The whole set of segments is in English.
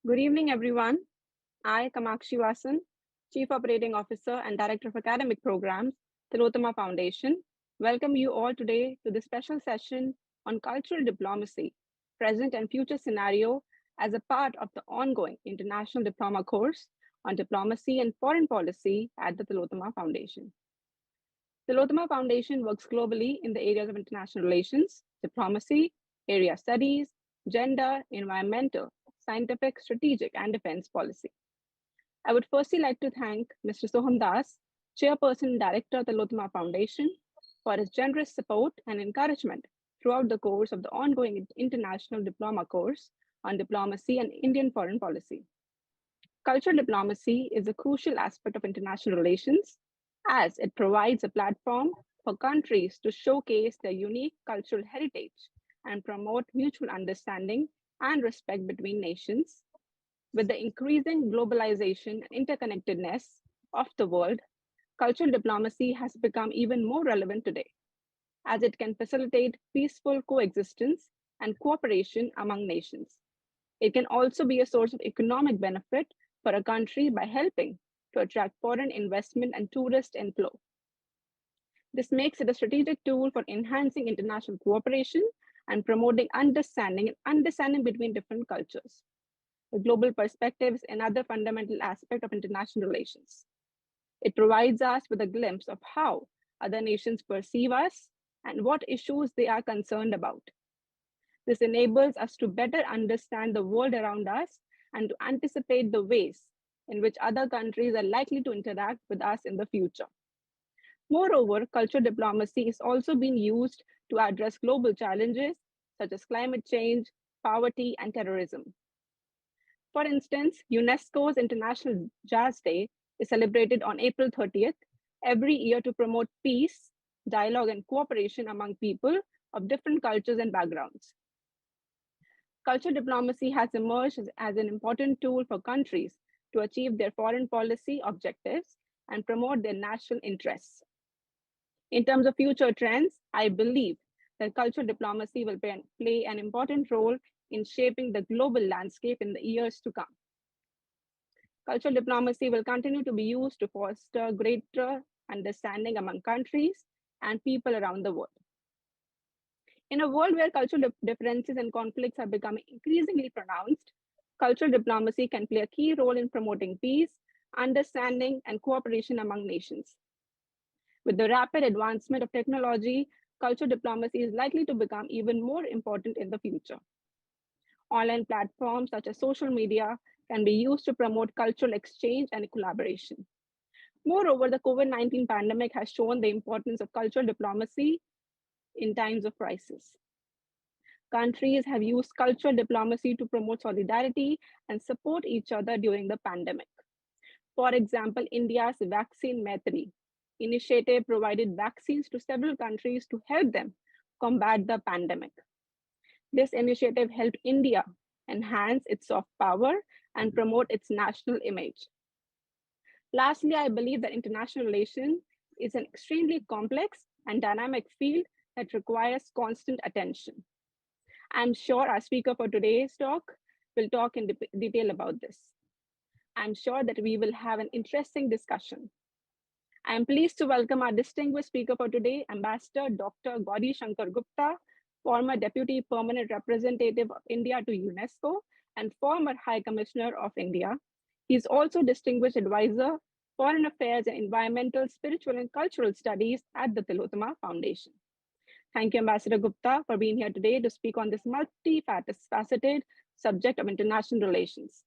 Good evening, everyone. I, Kamakshi Vasan, Chief Operating Officer and Director of Academic Programs, Tillotoma Foundation, welcome you all today to this special session on cultural diplomacy, present and future scenario as a part of the ongoing International Diploma course on diplomacy and foreign policy at the Tillotoma Foundation. The Tillotoma Foundation works globally in the areas of international relations, diplomacy, area studies, gender, environmental, scientific, strategic, and defense policy. I would firstly like to thank Mr. Soham Das, Chairperson and Director of the Tillotoma Foundation, for his generous support and encouragement throughout the course of the ongoing International Diploma course on diplomacy and Indian foreign policy. Cultural diplomacy is a crucial aspect of international relations as it provides a platform for countries to showcase their unique cultural heritage and promote mutual understanding and respect between nations. With the increasing globalization and interconnectedness of the world, cultural diplomacy has become even more relevant today, as it can facilitate peaceful coexistence and cooperation among nations. It can also be a source of economic benefit for a country by helping to attract foreign investment and tourist inflow. This makes it a strategic tool for enhancing international cooperation and promoting understanding between different cultures. The global perspective is another fundamental aspect of international relations. It provides us with a glimpse of how other nations perceive us and what issues they are concerned about. This enables us to better understand the world around us and to anticipate the ways in which other countries are likely to interact with us in the future. Moreover, cultural diplomacy is also being used to address global challenges such as climate change, poverty, and terrorism. For instance, UNESCO's International Jazz Day is celebrated on April 30th every year to promote peace, dialogue, and cooperation among people of different cultures and backgrounds. Cultural diplomacy has emerged as an important tool for countries to achieve their foreign policy objectives and promote their national interests. In terms of future trends, I believe that cultural diplomacy will play an important role in shaping the global landscape in the years to come. Cultural diplomacy will continue to be used to foster greater understanding among countries and people around the world. In a world where cultural differences and conflicts are becoming increasingly pronounced, cultural diplomacy can play a key role in promoting peace, understanding, and cooperation among nations. With the rapid advancement of technology, cultural diplomacy is likely to become even more important in the future. Online platforms such as social media can be used to promote cultural exchange and collaboration. Moreover, the COVID-19 pandemic has shown the importance of cultural diplomacy in times of crisis. Countries have used cultural diplomacy to promote solidarity and support each other during the pandemic. For example, India's Vaccine Maitri initiative provided vaccines to several countries to help them combat the pandemic. This initiative helped India enhance its soft power and promote its national image. Lastly, I believe that international relations is an extremely complex and dynamic field that requires constant attention. I'm sure our speaker for today's talk will talk in detail about this. I'm sure that we will have an interesting discussion. I'm pleased to welcome our distinguished speaker for today, Ambassador Dr. Gauri Shankar Gupta, former Deputy Permanent Representative of India to UNESCO and former High Commissioner of India. He is also Distinguished Advisor, Foreign Affairs and Environmental, Spiritual and Cultural Studies at the Tillotoma Foundation. Thank you, Ambassador Gupta, for being here today to speak on this multifaceted subject of international relations.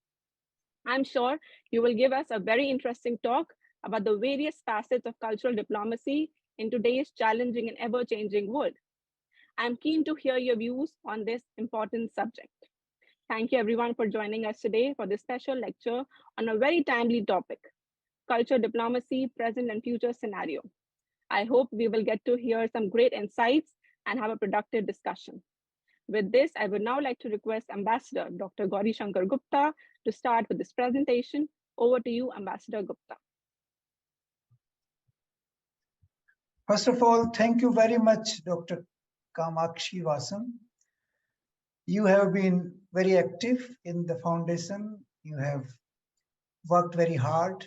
I'm sure you will give us a very interesting talk about the various facets of cultural diplomacy in today's challenging and ever-changing world. I'm keen to hear your views on this important subject. Thank you everyone for joining us today for this special lecture on a very timely topic, cultural diplomacy, present and future scenario. I hope we will get to hear some great insights and have a productive discussion. With this, I would now like to request Ambassador Dr. Gauri Shankar Gupta to start with this presentation. Over to you, Ambassador Gupta. First of all, thank you very much, Dr. Kamakshi Vasan. You have been very active in the foundation. You have worked very hard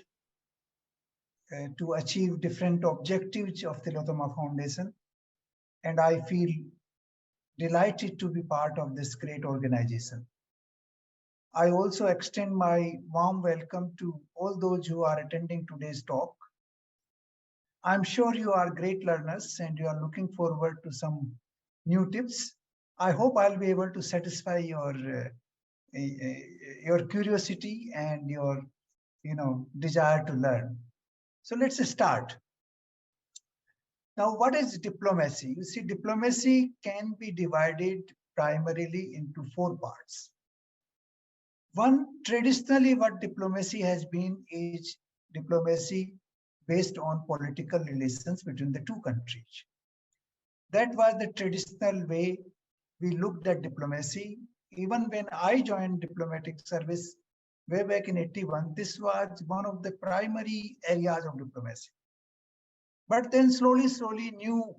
to achieve different objectives of the Tillotoma Foundation. And I feel delighted to be part of this great organization. I also extend my warm welcome to all those who are attending today's talk. I'm sure you are great learners and you are looking forward to some new tips. I hope I'll be able to satisfy your curiosity and your desire to learn. So let's start. Now, what is diplomacy? You see, diplomacy can be divided primarily into four parts. One, traditionally, what diplomacy has been is diplomacy based on political relations between the two countries. That was the traditional way we looked at diplomacy. Even when I joined diplomatic service way back in 81, this was one of the primary areas of diplomacy. But then slowly, new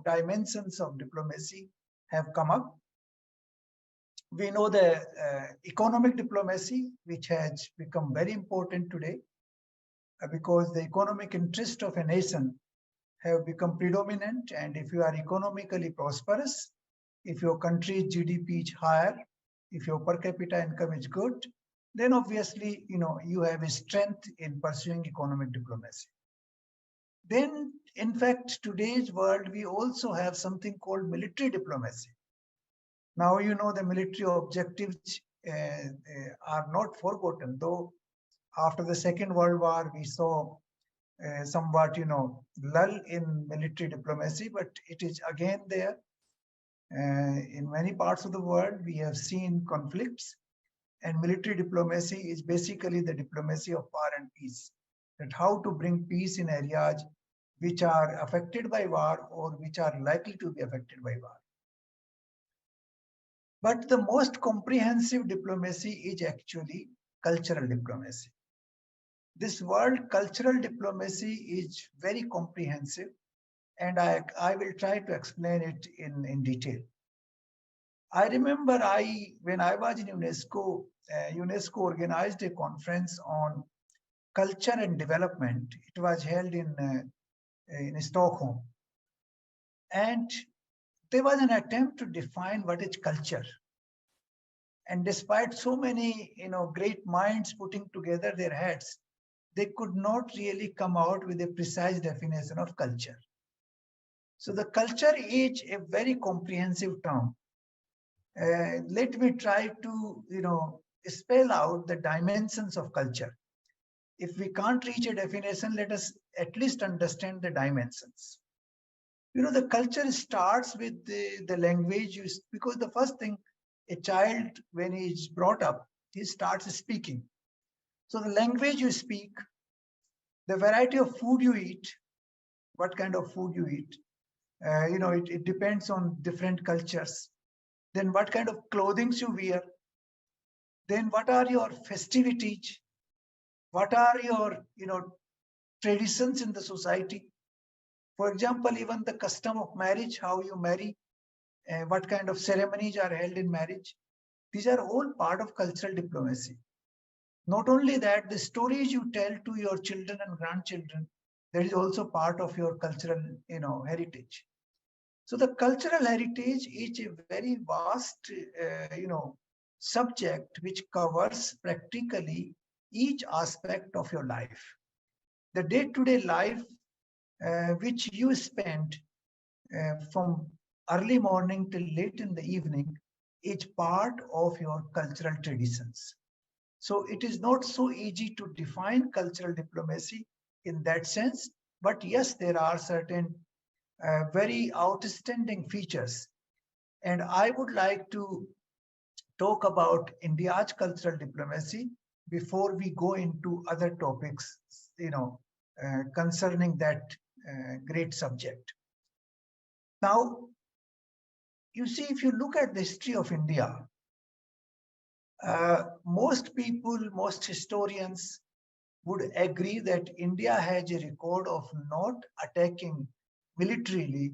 dimensions of diplomacy have come up. We know the economic diplomacy, which has become very important today because the economic interest of a nation have become predominant. And if you are economically prosperous, if your country's GDP is higher, if your per capita income is good, then obviously, you have a strength in pursuing economic diplomacy. Then, in fact, today's world, we also have something called military diplomacy. Now, the military objectives are not forgotten, though after the Second World War, we saw somewhat, lull in military diplomacy, but it is again there. In many parts of the world, we have seen conflicts, and military diplomacy is basically the diplomacy of war and peace. That how to bring peace in areas which are affected by war or which are likely to be affected by war. But the most comprehensive diplomacy is actually cultural diplomacy. This word cultural diplomacy is very comprehensive, and I will try to explain it in detail. I remember when I was in UNESCO, UNESCO organized a conference on culture and development. It was held in Stockholm. And there was an attempt to define what is culture. And despite so many, great minds putting together their heads, they could not really come out with a precise definition of culture. So the culture is a very comprehensive term. Let me try to, spell out the dimensions of culture. If we can't reach a definition, let us at least understand the dimensions. The culture starts with the language used, because the first thing a child, when he is brought up, he starts speaking. So the language you speak, the variety of food you eat, what kind of food you eat, it depends on different cultures. Then what kind of clothing you wear. Then what are your festivities? What are your, traditions in the society? For example, even the custom of marriage, how you marry, what kind of ceremonies are held in marriage. These are all part of cultural diplomacy. Not only that, the stories you tell to your children and grandchildren, that is also part of your cultural, heritage. So the cultural heritage is a very vast, subject which covers practically each aspect of your life. The day-to-day life which you spend from early morning till late in the evening is part of your cultural traditions. So it is not so easy to define cultural diplomacy in that sense, but yes, there are certain very outstanding features. And I would like to talk about India's cultural diplomacy before we go into other topics, concerning that great subject. Now, you see, if you look at the history of India, most people, most historians would agree that India has a record of not attacking militarily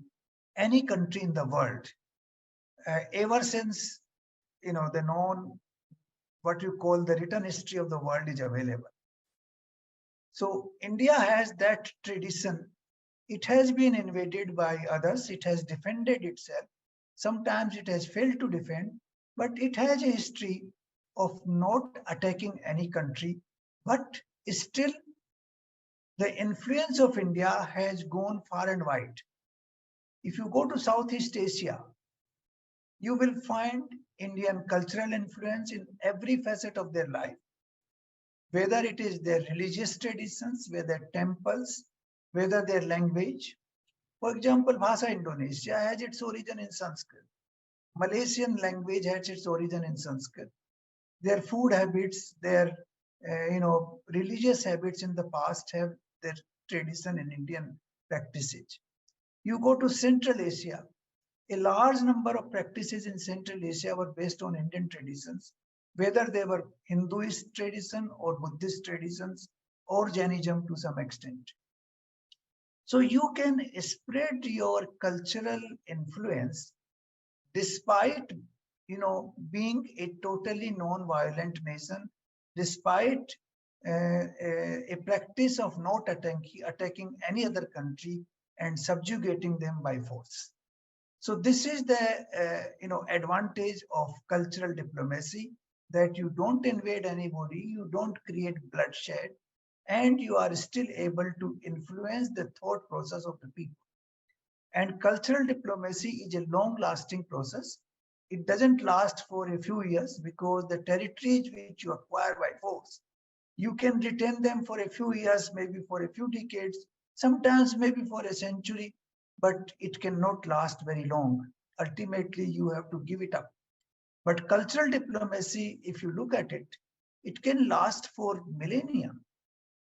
any country in the world ever since the known, what you call the written history of the world is available. So India has that tradition. It has been invaded by others. It has defended itself. Sometimes it has failed to defend, but it has a history of not attacking any country. But still, the influence of India has gone far and wide. If you go to Southeast Asia, you will find Indian cultural influence in every facet of their life, whether it is their religious traditions, whether temples, whether their language. For example, Bhasa Indonesia has its origin in Sanskrit. Malaysian language has its origin in Sanskrit. Their food habits, their religious habits in the past have their tradition in Indian practices. You go to Central Asia, a large number of practices in Central Asia were based on Indian traditions, whether they were Hinduist tradition or Buddhist traditions or Jainism to some extent. So you can spread your cultural influence despite being a totally non-violent nation, despite a practice of not attacking any other country and subjugating them by force. So this is the advantage of cultural diplomacy, that you don't invade anybody, you don't create bloodshed, and you are still able to influence the thought process of the people. And cultural diplomacy is a long-lasting process. It doesn't last for a few years, because the territories which you acquire by force, you can retain them for a few years, maybe for a few decades, sometimes maybe for a century, but it cannot last very long. Ultimately, you have to give it up. But cultural diplomacy, if you look at it, it can last for millennia.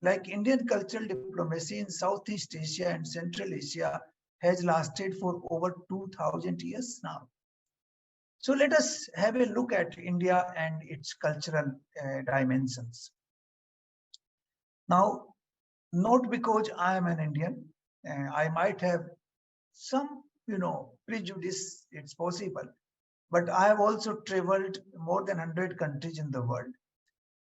Like Indian cultural diplomacy in Southeast Asia and Central Asia has lasted for over 2000 years now. So let us have a look at India and its cultural dimensions. Now, not because I am an Indian, I might have some, prejudice, it's possible, but I have also traveled more than 100 countries in the world.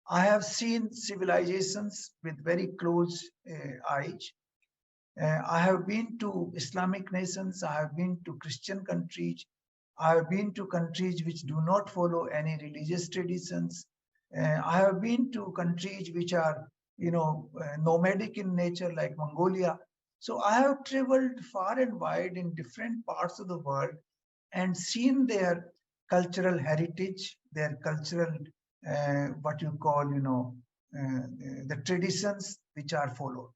I have seen civilizations with very close eyes. I have been to Islamic nations, I have been to Christian countries, I have been to countries which do not follow any religious traditions. I have been to countries which are, nomadic in nature, like Mongolia. So I have traveled far and wide in different parts of the world and seen their cultural heritage, their cultural, what you call, the traditions which are followed.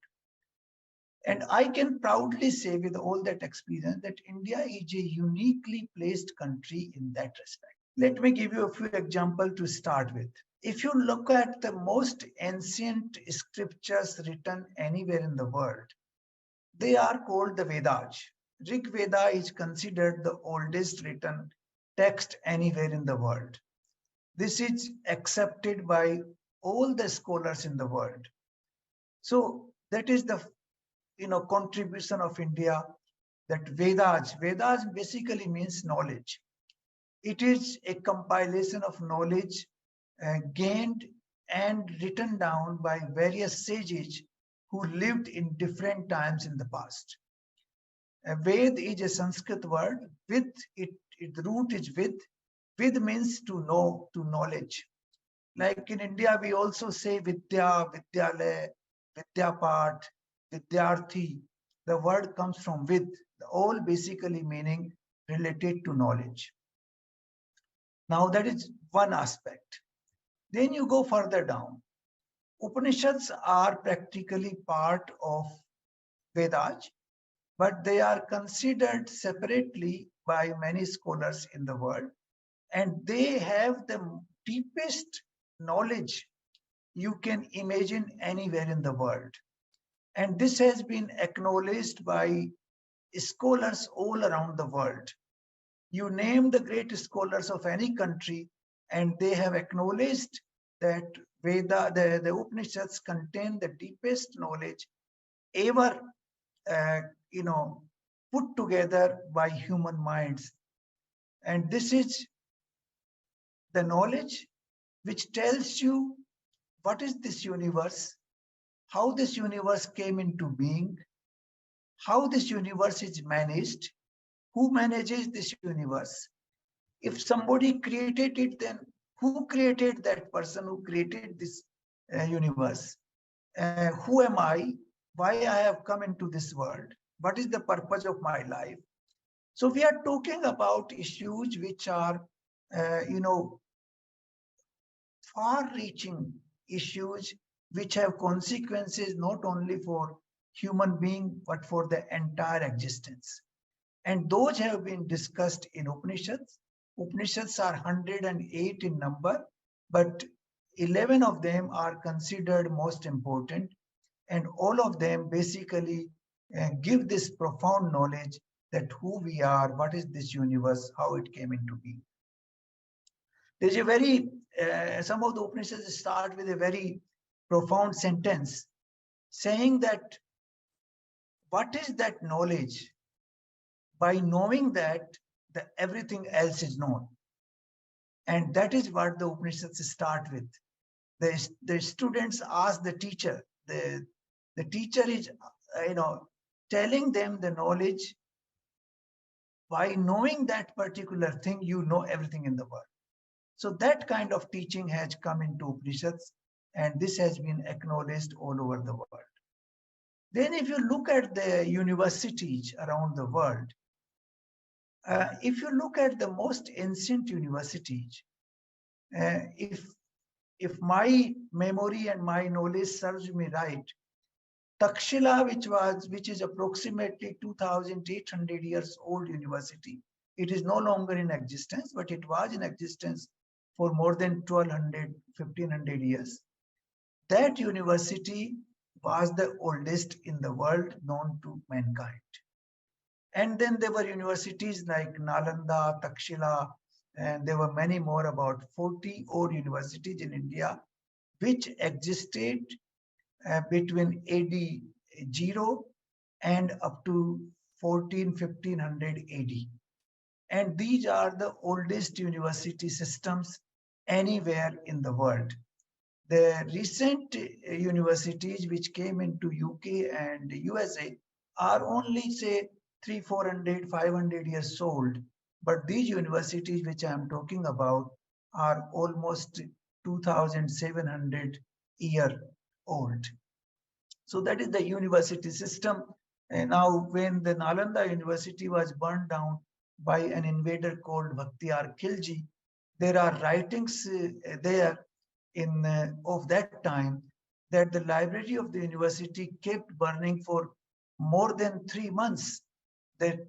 And I can proudly say, with all that experience, that India is a uniquely placed country in that respect. Let me give you a few examples to start with. If you look at the most ancient scriptures written anywhere in the world, they are called the Vedas. Rig Veda is considered the oldest written text anywhere in the world. This is accepted by all the scholars in the world. So that is the contribution of India, that Vedas basically means knowledge. It is a compilation of knowledge gained and written down by various sages who lived in different times in the past. Ved is a Sanskrit word. With its root is vid. Vid means to know, to knowledge. Like in India, we also say Vidya, Vidyalaya, Vidyapat, Vidyarthi. The word comes from vid, all basically meaning related to knowledge. Now that is one aspect. Then you go further down. Upanishads are practically part of Vedas, but they are considered separately by many scholars in the world, and they have the deepest knowledge you can imagine anywhere in the world. And this has been acknowledged by scholars all around the world. You name the great scholars of any country, and they have acknowledged that the Upanishads contain the deepest knowledge ever, uh, you know, put together by human minds. And this is the knowledge which tells you what is this universe, how this universe came into being, how this universe is managed, who manages this universe. If somebody created it, then who created that person who created this universe? Who am I? Why I have come into this world? What is the purpose of my life? So we are talking about issues which are, you know, far-reaching issues which have consequences not only for human being but for the entire existence. And those have been discussed in Upanishads. Upanishads are 108 in number, but 11 of them are considered most important, and all of them basically give this profound knowledge that who we are, what is this universe, how it came into being. There's a very, some of the Upanishads start with a very profound sentence saying that what is that knowledge? By knowing that, everything else is known. And that is what the Upanishads start with. The students ask the teacher, the teacher is, telling them the knowledge. By knowing that particular thing, you know everything in the world. So that kind of teaching has come into Upanishads, and this has been acknowledged all over the world. Then if you look at the universities around the world, if you look at the most ancient universities, if my memory and my knowledge serves me right, Takshila, which is approximately 2,800 years old university, it is no longer in existence, but it was in existence for more than 1,200, 1,500 years. That university was the oldest in the world known to mankind. And then there were universities like Nalanda, Takshila, and there were many more, about 40 old universities in India, which existed between AD 0 and up to 1500 AD. And these are the oldest university systems anywhere in the world. The recent universities which came into UK and USA are only, say, 300, 400, 500 years old. But these universities which I am talking about are almost 2,700 year old. So that is the university system. And now when the Nalanda University was burned down by an invader called Bhaktiar Khilji, there are writings there in of that time that the library of the university kept burning for more than 3 months. The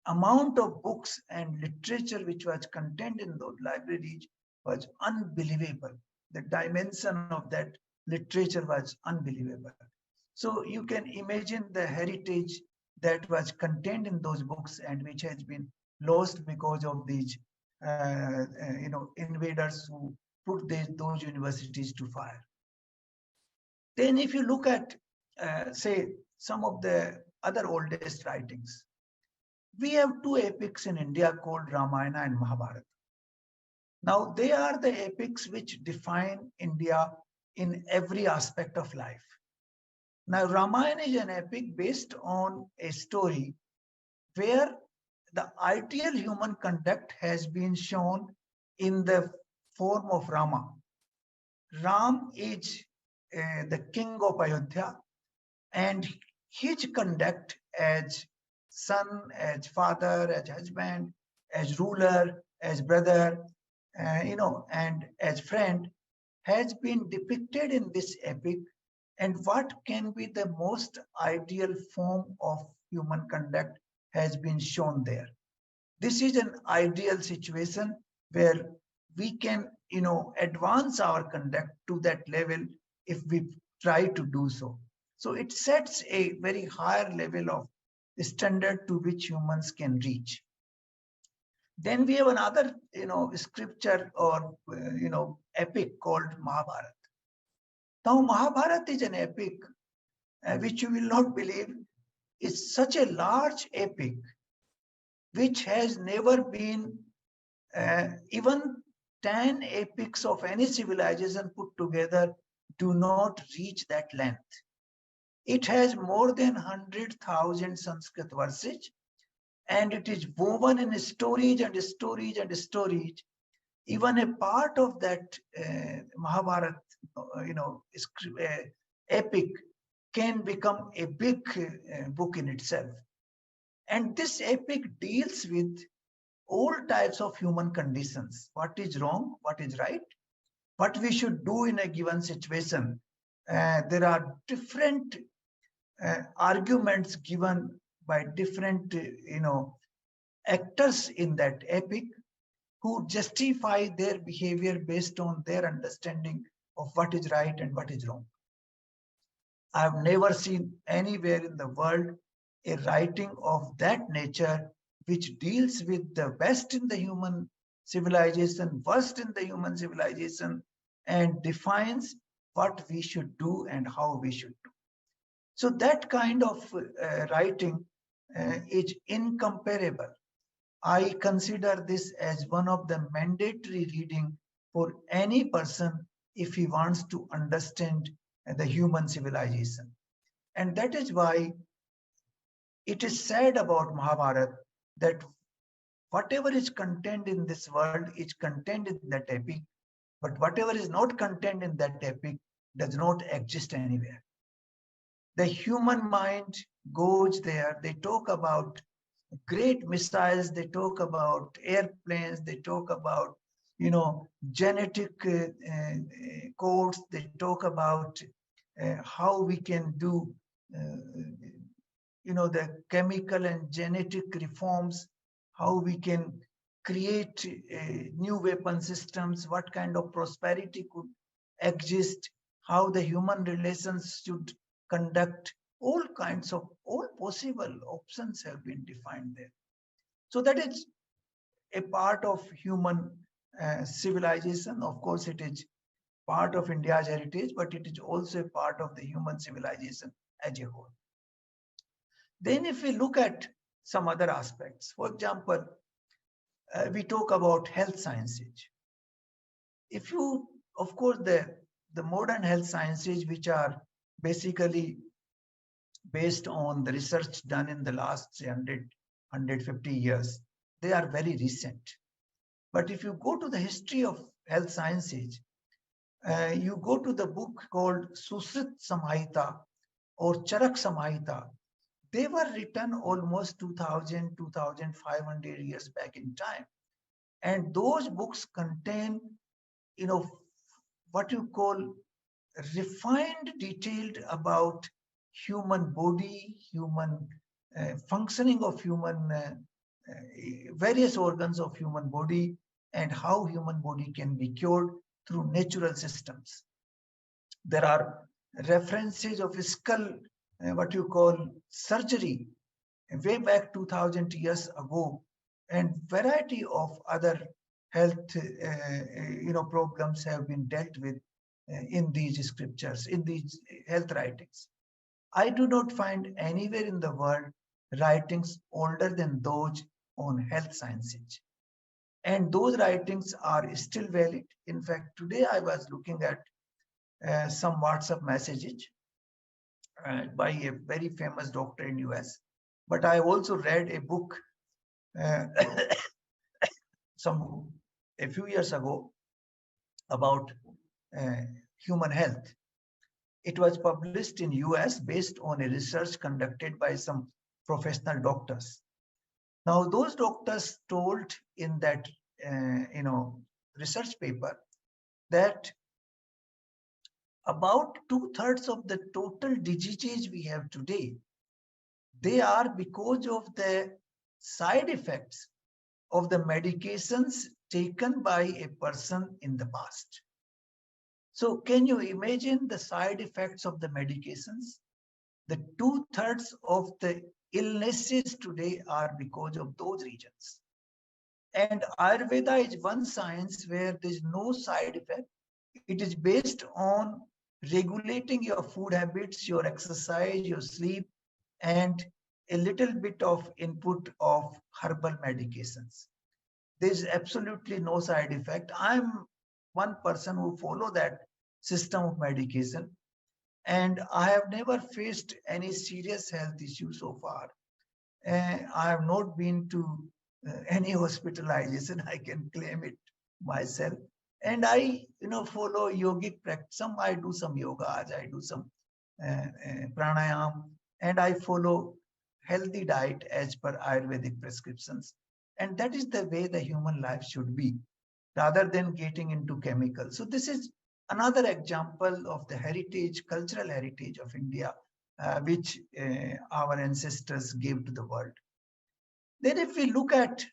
amount of books and literature which was contained in those libraries was unbelievable. The dimension of that literature was unbelievable. So you can imagine the heritage that was contained in those books and which has been lost because of these, invaders who put those universities to fire. Then, if you look at, say, some of the other oldest writings, we have two epics in India called Ramayana and Mahabharata. Now, they are the epics which define India in every aspect of life. Now, Ramayana is an epic based on a story where the ideal human conduct has been shown in the form of Rama. Ram is the king of Ayodhya, and his conduct as son, as father, as husband, as ruler, as brother, and as friend has been depicted in this epic. And what can be the most ideal form of human conduct has been shown there. This is an ideal situation where we can, advance our conduct to that level if we try to do so. So it sets a very higher level of standard to which humans can reach. Then we have another, scripture or, epic called Mahabharata. Now, Mahabharata is an epic which you will not believe is such a large epic which has never been even 10 epics of any civilization put together do not reach that length. It has more than 100,000 Sanskrit verses, and it is woven in storage and storage and storage. Even a part of that Mahabharat, epic can become a big book in itself. And this epic deals with all types of human conditions: what is wrong, what is right, what we should do in a given situation. There are different arguments given by different, actors in that epic, who justify their behavior based on their understanding of what is right and what is wrong. I've never seen anywhere in the world a writing of that nature which deals with the best in the human civilization, worst in the human civilization, and defines what we should do and how we should do. So that kind of writing is incomparable. I consider this as one of the mandatory reading for any person if he wants to understand the human civilization. And that is why it is said about Mahabharata that whatever is contained in this world is contained in that epic, but whatever is not contained in that epic does not exist anywhere. The human mind goes there. They talk about great missiles. They talk about airplanes. They talk about, genetic codes. They talk about how we can do, the chemical and genetic reforms, how we can create new weapon systems, what kind of prosperity could exist, how the human relations should conduct, all kinds of, all possible options have been defined there. So that is a part of human civilization. Of course, it is part of India's heritage, but it is also a part of the human civilization as a whole. Then if we look at some other aspects, for example, we talk about health sciences. If you, of course, the modern health sciences, which are basically based on the research done in the last 150 years, they are very recent. But if you go to the history of health sciences, you go to the book called Susrit Samhita or Charak Samhita. They were written almost 2000, 2500 years back in time. And those books contain, what you call refined, detailed about human body, human functioning of human, various organs of human body, and how human body can be cured through natural systems. There are references of skull, what you call surgery, way back 2000 years ago, and variety of other health problems have been dealt with in these scriptures, in these health writings. I do not find anywhere in the world writings older than those on health sciences. And those writings are still valid. In fact, today I was looking at some WhatsApp messages by a very famous doctor in US. But I also read a book uh, a few years ago about uh, human health. It was published in US based on a research conducted by some professional doctors. Now, those doctors told in that research paper that about 2/3 of the total diseases we have today, they are because of the side effects of the medications taken by a person in the past. So can you imagine the side effects of the medications? The 2/3 of the illnesses today are because of those regions. And Ayurveda is one science where there's no side effect. It is based on regulating your food habits, your exercise, your sleep, and a little bit of input of herbal medications. There's absolutely no side effect. I'm one person who follow that system of medication, and I have never faced any serious health issue so far. I have not been to any hospitalization. I can claim it myself. And I, follow yogic practice. I do some yogas, I do some pranayam, and I follow healthy diet as per Ayurvedic prescriptions. And that is the way the human life should be, rather than getting into chemicals. So this is another example of the heritage, cultural heritage of India, which our ancestors gave to the world. Then if we look at,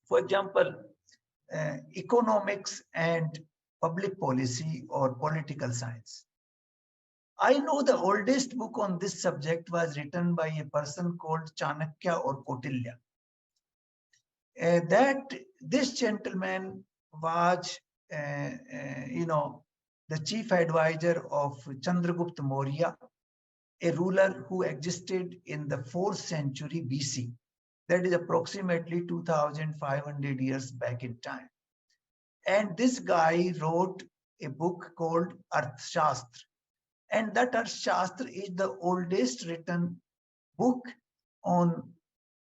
for example, economics and public policy or political science. I know the oldest book on this subject was written by a person called Chanakya or Kautilya. That this gentleman was, the chief advisor of Chandragupta Maurya, a ruler who existed in the 4th century BC. That is approximately 2,500 years back in time. And this guy wrote a book called Arthashastra. And that Arthashastra is the oldest written book on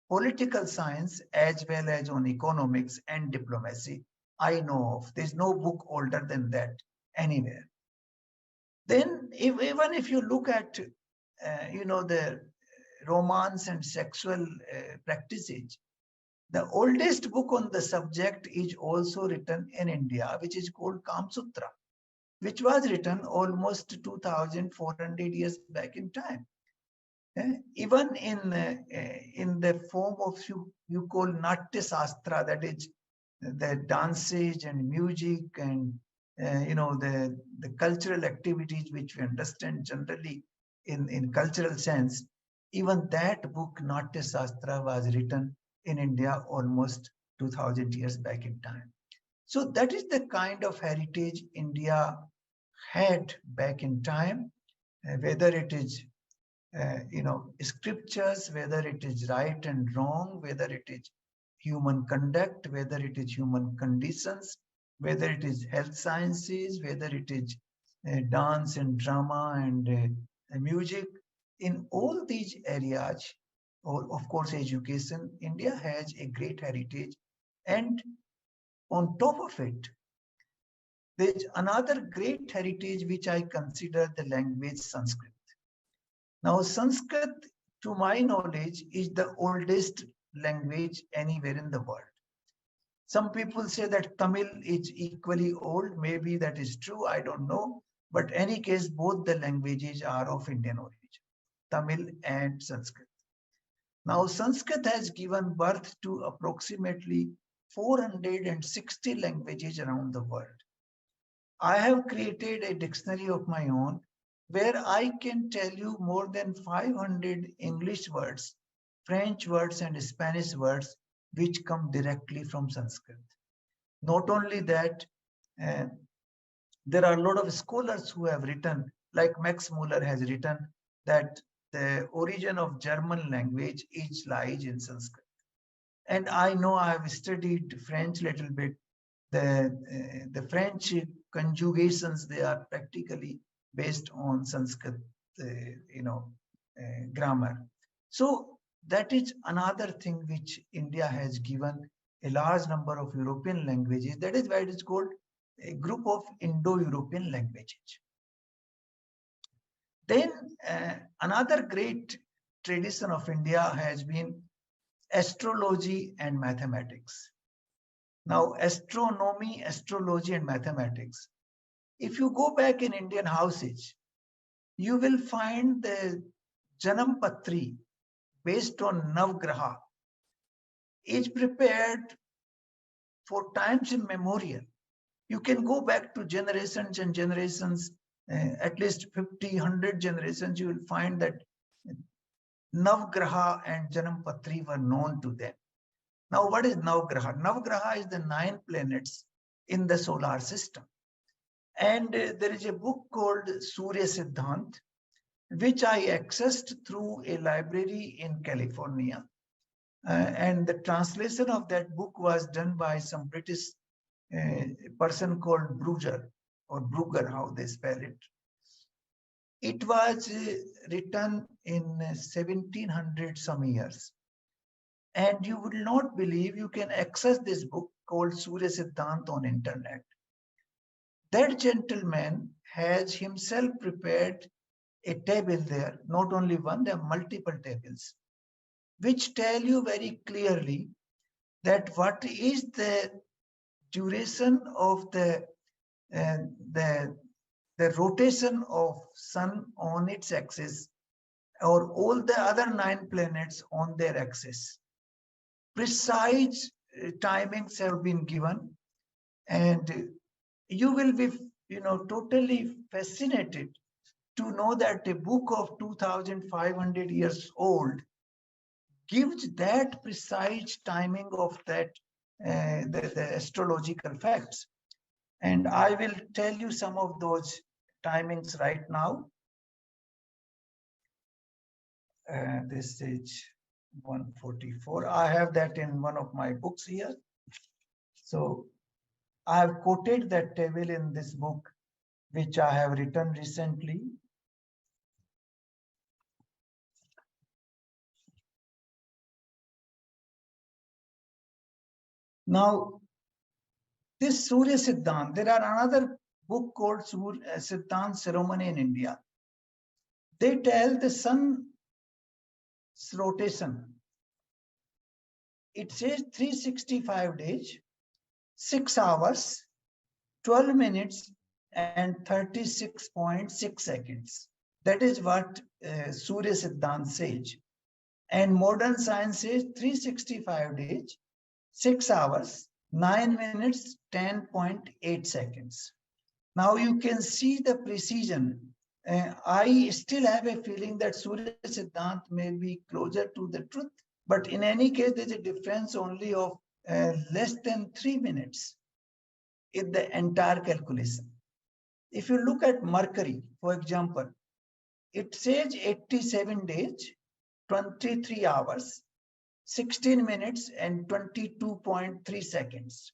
political science as well as on economics and diplomacy I know of. There's no book older than that anywhere. Then even if you look at, the romance and sexual practices, the oldest book on the subject is also written in India, which is called Kam Sutra, which was written almost 2,400 years back in time. Even in the form of you call Natya Sastra, that is the dances and music and the cultural activities which we understand generally in cultural sense. Even that book Natya Sastra was written in India almost 2,000 years back in time. So that is the kind of heritage India had back in time, whether it is scriptures, whether it is right and wrong, whether it is human conduct, whether it is human conditions, whether it is health sciences, whether it is dance and drama and music. In all these areas, or of course education, India has a great heritage. And on top of it, there's another great heritage which I consider the language Sanskrit. Now, Sanskrit, to my knowledge, is the oldest language anywhere in the world. Some people say that Tamil is equally old. Maybe that is true. I don't know. But in any case, both the languages are of Indian origin, Tamil and Sanskrit. Now, Sanskrit has given birth to approximately 460 languages around the world. I have created a dictionary of my own where I can tell you more than 500 English words, French words, and Spanish words which come directly from Sanskrit. Not only that, uh, there are a lot of scholars who have written, like Max Muller has written, that the origin of German language lies in Sanskrit. And I know I have studied French a little bit. The French conjugations, they are practically based on Sanskrit, grammar. So that is another thing which India has given a large number of European languages. That is why it is called a group of Indo-European languages. Then another great tradition of India has been astrology and mathematics. Now, astronomy, astrology, and mathematics. If you go back in Indian houses, you will find the Janam Patri based on Navgraha is prepared for times immemorial. You can go back to generations and generations, at least 50, 100 generations, you will find that Navgraha and Janam Patri were known to them. Now, what is Navgraha? Navgraha is the 9 planets in the solar system. And there is a book called Surya Siddhant, which I accessed through a library in California. And the translation of that book was done by some British person called Bruger or Brugger, how they spell it. It was written in 1700 some years. And you will not believe you can access this book called Surya Siddhant on internet. That gentleman has himself prepared a table there, not only one, there are multiple tables, which tell you very clearly that what is the duration of uh, the, the rotation of sun on its axis or all the other 9 planets on their axis. Precise timings have been given, and you will be totally fascinated to know that a book of 2500 years old gives that precise timing of that the astrological facts. And I will tell you some of those timings right now. This is 144. I have that in one of my books here. So I have quoted that table in this book, which I have written recently. Now, this Surya Siddhant, there are another book called Surya Siddhant Ceremony in India. They tell the sun's rotation. It says 365 days, 6 hours, 12 minutes, and 36.6 seconds. That is what Surya Siddhant says. And modern science says 365 days, 6 hours, 9 minutes, 10.8 seconds. Now you can see the precision. I still have a feeling that Surya Siddhant may be closer to the truth, but in any case, there's a difference only of less than 3 minutes in the entire calculation. If you look at Mercury, for example, it says 87 days, 23 hours, 16 minutes, and 22.3 seconds.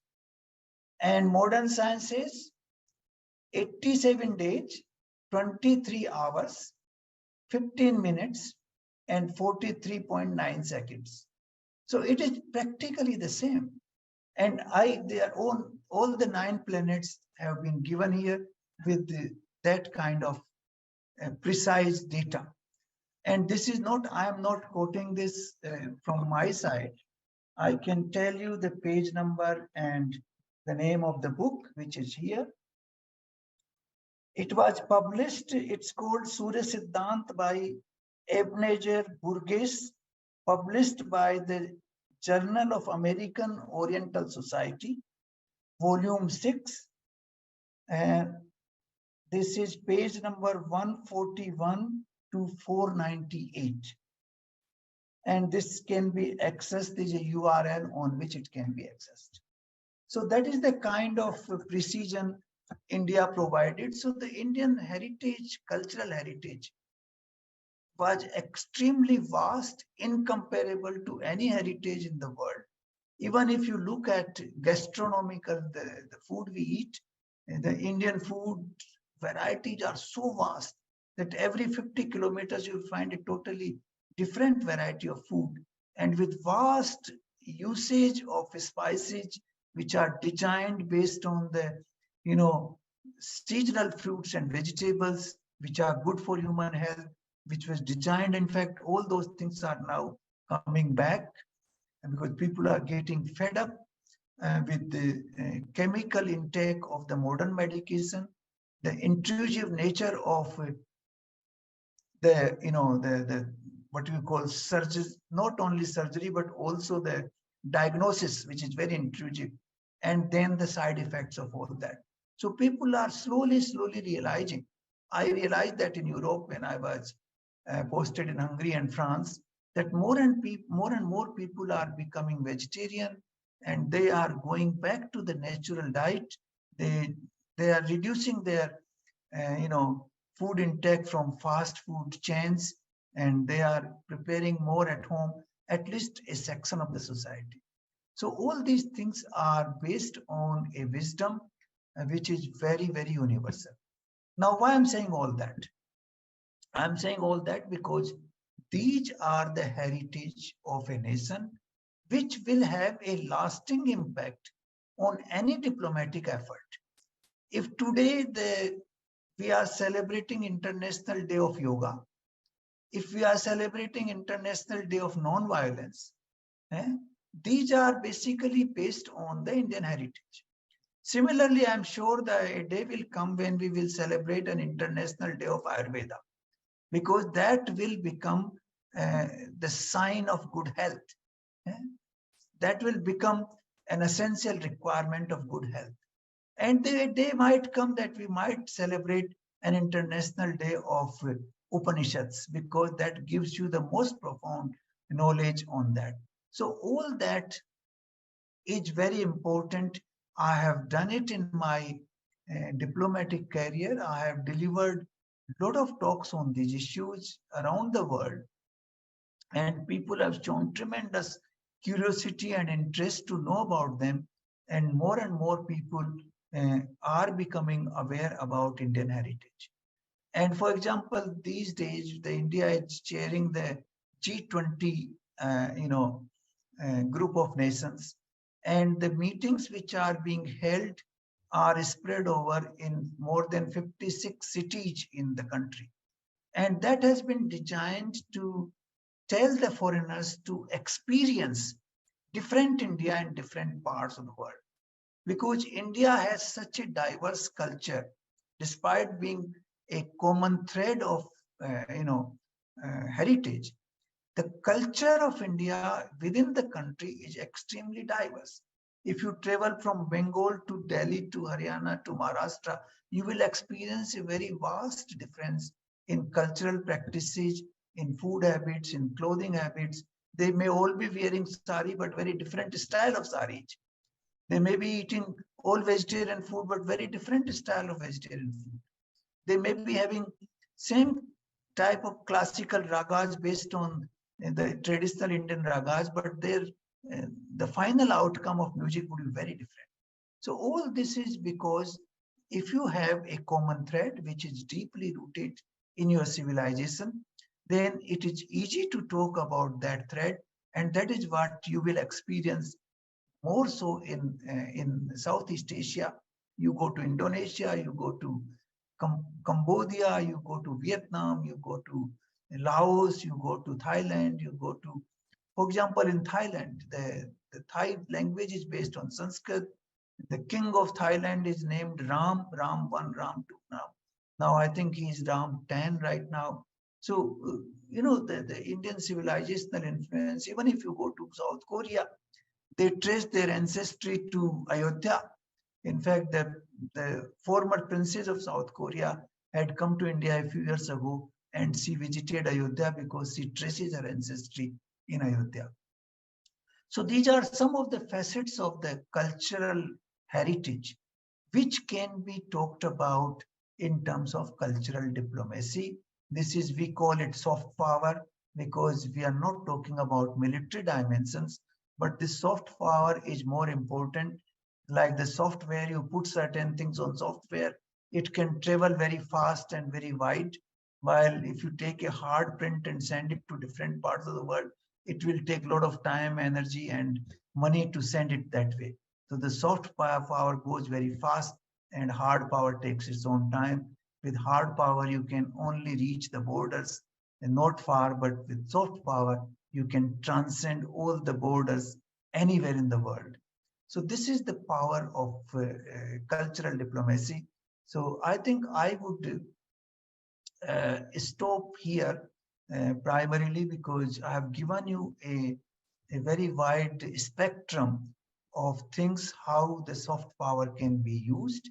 And modern science says 87 days, 23 hours, 15 minutes, and 43.9 seconds. So it is practically the same. And all the 9 planets have been given here with that kind of precise data. And this is not, I am not quoting this from my side. I can tell you the page number and the name of the book, which is here. It was published, it's called Surya Siddhant by Ebenezer Burgess, published by the Journal of American Oriental Society, volume 6. And this is page number 141 to 498. And this can be accessed, there's a URL on which it can be accessed. So that is the kind of precision India provided. So the Indian heritage, cultural heritage, was extremely vast, incomparable to any heritage in the world. Even if you look at gastronomical, the food we eat, the Indian food varieties are so vast that every 50 kilometers you'll find a totally different variety of food, and with vast usage of spices which are designed based on the seasonal fruits and vegetables which are good for human health, which was designed. In fact, all those things are now coming back because people are getting fed up with the chemical intake of the modern medication, the intrusive nature of the what we call surgery, not only surgery, but also the diagnosis, which is very intrusive, and then the side effects of all that. So people are slowly realizing. I realized that in Europe when I was posted in Hungary and France, that more and more people are becoming vegetarian, and they are going back to the natural diet. They are reducing their food intake from fast food chains, and they are preparing more at home. at least a section of the society. So all these things are based on a wisdom which is very, very universal. Now, why I'm saying all that? I'm saying all that because these are the heritage of a nation which will have a lasting impact on any diplomatic effort. If today we are celebrating International Day of Yoga, if we are celebrating International Day of Non-Violence, eh, these are basically based on the Indian heritage. Similarly, I'm sure that a day will come when we will celebrate an International Day of Ayurveda, because that will become the sign of good health. eh. That will become an essential requirement of good health. And the day might come that we might celebrate an International Day of Upanishads, because that gives you the most profound knowledge on that. So all that is very important. I have done it in my diplomatic career. I have delivered a lot of talks on these issues around the world, and people have shown tremendous curiosity and interest to know about them. And more people are becoming aware about Indian heritage. And for example, these days, India is chairing the G20, group of nations, and the meetings which are being held are spread over in more than 56 cities in the country. And that has been designed to tell the foreigners to experience different India in different parts of the world. Because India has such a diverse culture, despite being a common thread of heritage. The culture of India within the country is extremely diverse. If you travel from Bengal to Delhi to Haryana to Maharashtra, you will experience a very vast difference in cultural practices, in food habits, in clothing habits. They may all be wearing sari, but very different style of sari. They may be eating all vegetarian food, but very different style of vegetarian food. They may be having same type of classical ragas based on the traditional Indian ragas, but the final outcome of music would be very different. So all this is because if you have a common thread which is deeply rooted in your civilization, then it is easy to talk about that thread, and that is what you will experience more so in Southeast Asia. You go to Indonesia, you go to Cambodia, you go to Vietnam, you go to Laos, you go to Thailand, you go to, for example, in Thailand, the Thai language is based on Sanskrit. The king of Thailand is named Ram, Ram 1, Ram 2 now. Now I think he's Ram 10 right now. So, the Indian civilizational influence, even if you go to South Korea, they trace their ancestry to Ayodhya. In fact, the former princess of South Korea had come to India a few years ago, and she visited Ayodhya because she traces her ancestry in Ayodhya. So these are some of the facets of the cultural heritage which can be talked about in terms of cultural diplomacy. This is, we call it soft power, because we are not talking about military dimensions, but the soft power is more important. Like the software, you put certain things on software, it can travel very fast and very wide. While if you take a hard print and send it to different parts of the world, it will take a lot of time, energy, and money to send it that way. So the soft power goes very fast, and hard power takes its own time. With hard power, you can only reach the borders and not far, but with soft power, you can transcend all the borders anywhere in the world. So this is the power of cultural diplomacy. So I think I would stop here primarily because I have given you a very wide spectrum of things, how the soft power can be used,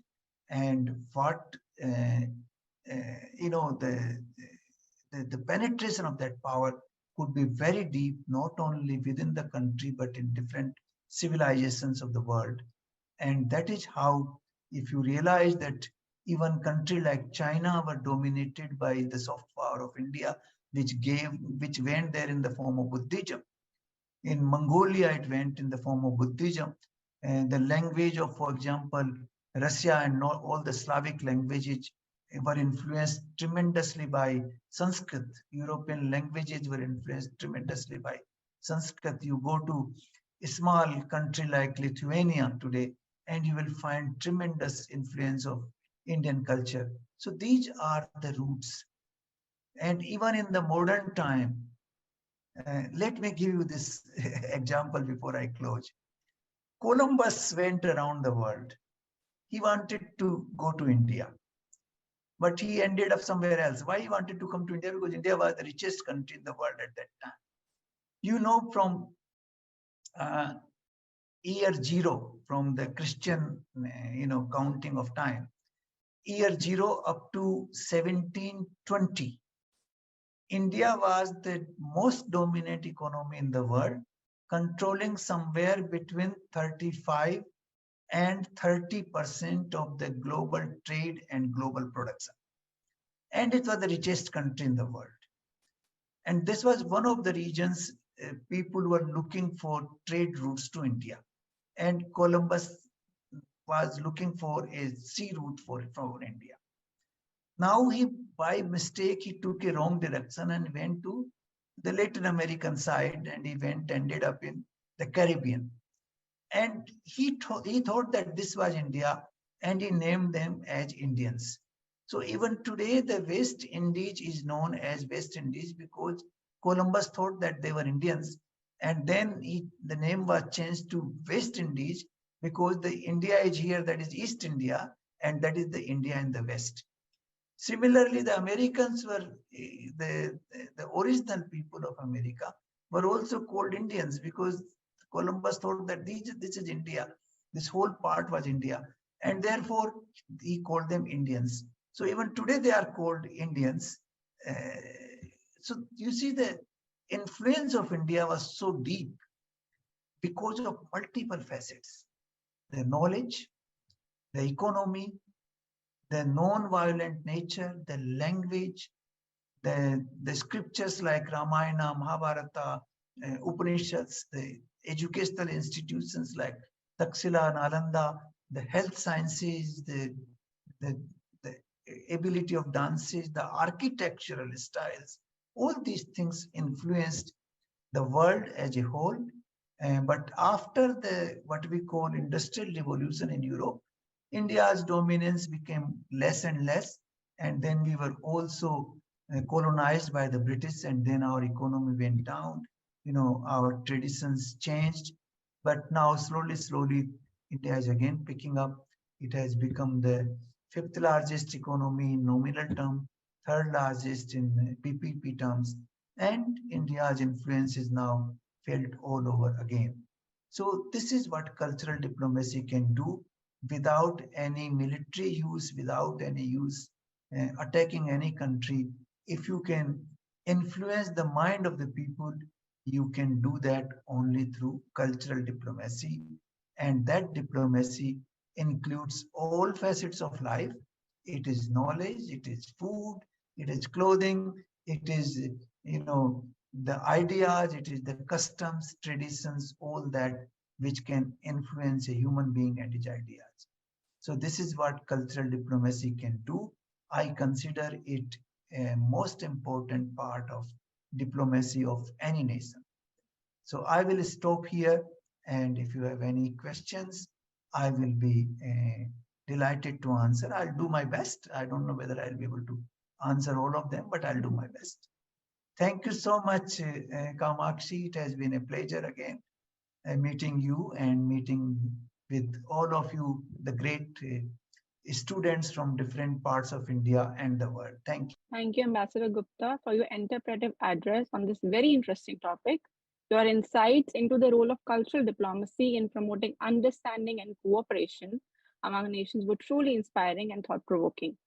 and what you know the penetration of that power could be very deep, not only within the country but in different civilizations of the world. And that is how, if you realize that even country like China were dominated by the soft power of India, which went there in the form of Buddhism. In Mongolia, it went in the form of Buddhism. And the language of, for example, Russia and all the Slavic languages were influenced tremendously by Sanskrit. European languages were influenced tremendously by Sanskrit. You go to a small country like Lithuania today, and you will find tremendous influence of Indian culture. So these are the roots. And even in the modern time, let me give you this example before I close. Columbus went around the world. He wanted to go to India, but he ended up somewhere else. Why he wanted to come to India? Because India was the richest country in the world at that time. You know, from uh, year zero, from the Christian, counting of time, year zero up to 1720, India was the most dominant economy in the world, controlling somewhere between 35 and 30% of the global trade and global production. And it was the richest country in the world. And this was one of the regions people were looking for trade routes to India. And Columbus was looking for a sea route for India. Now he, by mistake, he took a wrong direction and went to the Latin American side, and he ended up in the Caribbean. And he thought that this was India, and he named them as Indians. So even today, the West Indies is known as West Indies because Columbus thought that they were Indians, and then the name was changed to West Indies because the India is here, that is East India, and that is the India in the West. Similarly, the Americans were the original people of America were also called Indians because Columbus thought that this is India. This whole part was India. And therefore, he called them Indians. So even today, they are called Indians. Uh, so you see, the influence of India was so deep because of multiple facets: the knowledge, the economy, the non-violent nature, the language, the scriptures like Ramayana, Mahabharata, Upanishads, the educational institutions like Taxila, Nalanda, the health sciences, the, the ability of dances, the architectural styles, all these things influenced the world as a whole. But after the what we call industrial revolution in Europe, India's dominance became less and less, and then we were also colonized by the British, and then our economy went down. Our traditions changed, but now slowly, India is again picking up. It has become the fifth largest economy in nominal term, third largest in PPP terms, and India's influence is now felt all over again. So this is what cultural diplomacy can do without any military use, without any use attacking any country. If you can influence the mind of the people, you can do that only through cultural diplomacy. And that diplomacy includes all facets of life. It is knowledge, it is food, it is clothing, it is, the ideas, it is the customs, traditions, all that which can influence a human being and his ideas. So this is what cultural diplomacy can do. I consider it a most important part of diplomacy of any nation. So I will stop here, and if you have any questions, I will be delighted to answer. I'll do my best. I don't know whether I'll be able to answer all of them, but I'll do my best. Thank you so much, Kamakshi. It has been a pleasure again meeting you and meeting with all of you, the great students from different parts of India and the world. Thank you. Thank you, Ambassador Gupta, for your interpretive address on this very interesting topic. Your insights into the role of cultural diplomacy in promoting understanding and cooperation among nations were truly inspiring and thought provoking.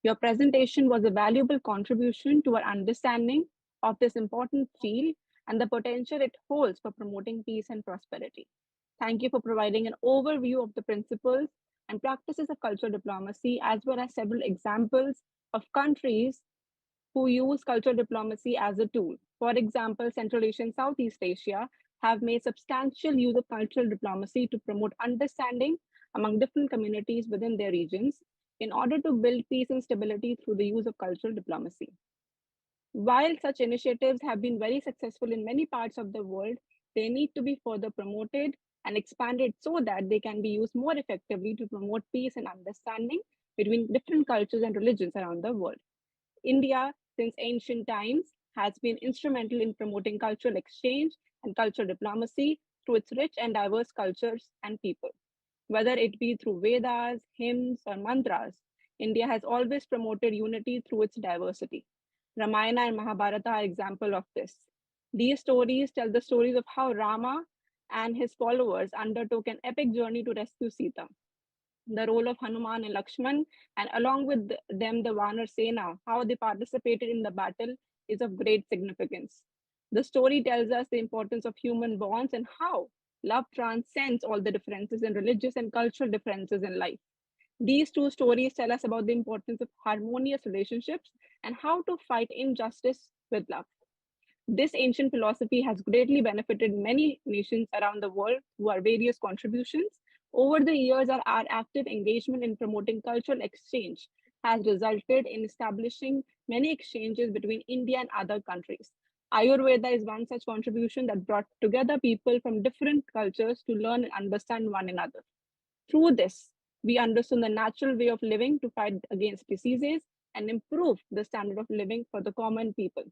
Your presentation was a valuable contribution to our understanding of this important field and the potential it holds for promoting peace and prosperity. Thank you for providing an overview of the principles and practices of cultural diplomacy, as well as several examples of countries who use cultural diplomacy as a tool. For example, Central Asia and Southeast Asia have made substantial use of cultural diplomacy to promote understanding among different communities within their regions in order to build peace and stability through the use of cultural diplomacy. While such initiatives have been very successful in many parts of the world, they need to be further promoted and expanded so that they can be used more effectively to promote peace and understanding between different cultures and religions around the world. India, since ancient times, has been instrumental in promoting cultural exchange and cultural diplomacy through its rich and diverse cultures and people. Whether it be through Vedas, hymns, or mantras, India has always promoted unity through its diversity. Ramayana and Mahabharata are example of this. These stories tell the stories of how Rama and his followers undertook an epic journey to rescue Sita, the role of Hanuman and Lakshman, and along with them the Vanar Sena, how they participated in the battle is of great significance. The story tells us the importance of human bonds and how love transcends all the differences in religious and cultural differences in life. These two stories tell us about the importance of harmonious relationships and how to fight injustice with love. This ancient philosophy has greatly benefited many nations around the world through our various contributions. Over the years, our active engagement in promoting cultural exchange has resulted in establishing many exchanges between India and other countries. Ayurveda is one such contribution that brought together people from different cultures to learn and understand one another. Through this, we understood the natural way of living to fight against diseases and improve the standard of living for the common people.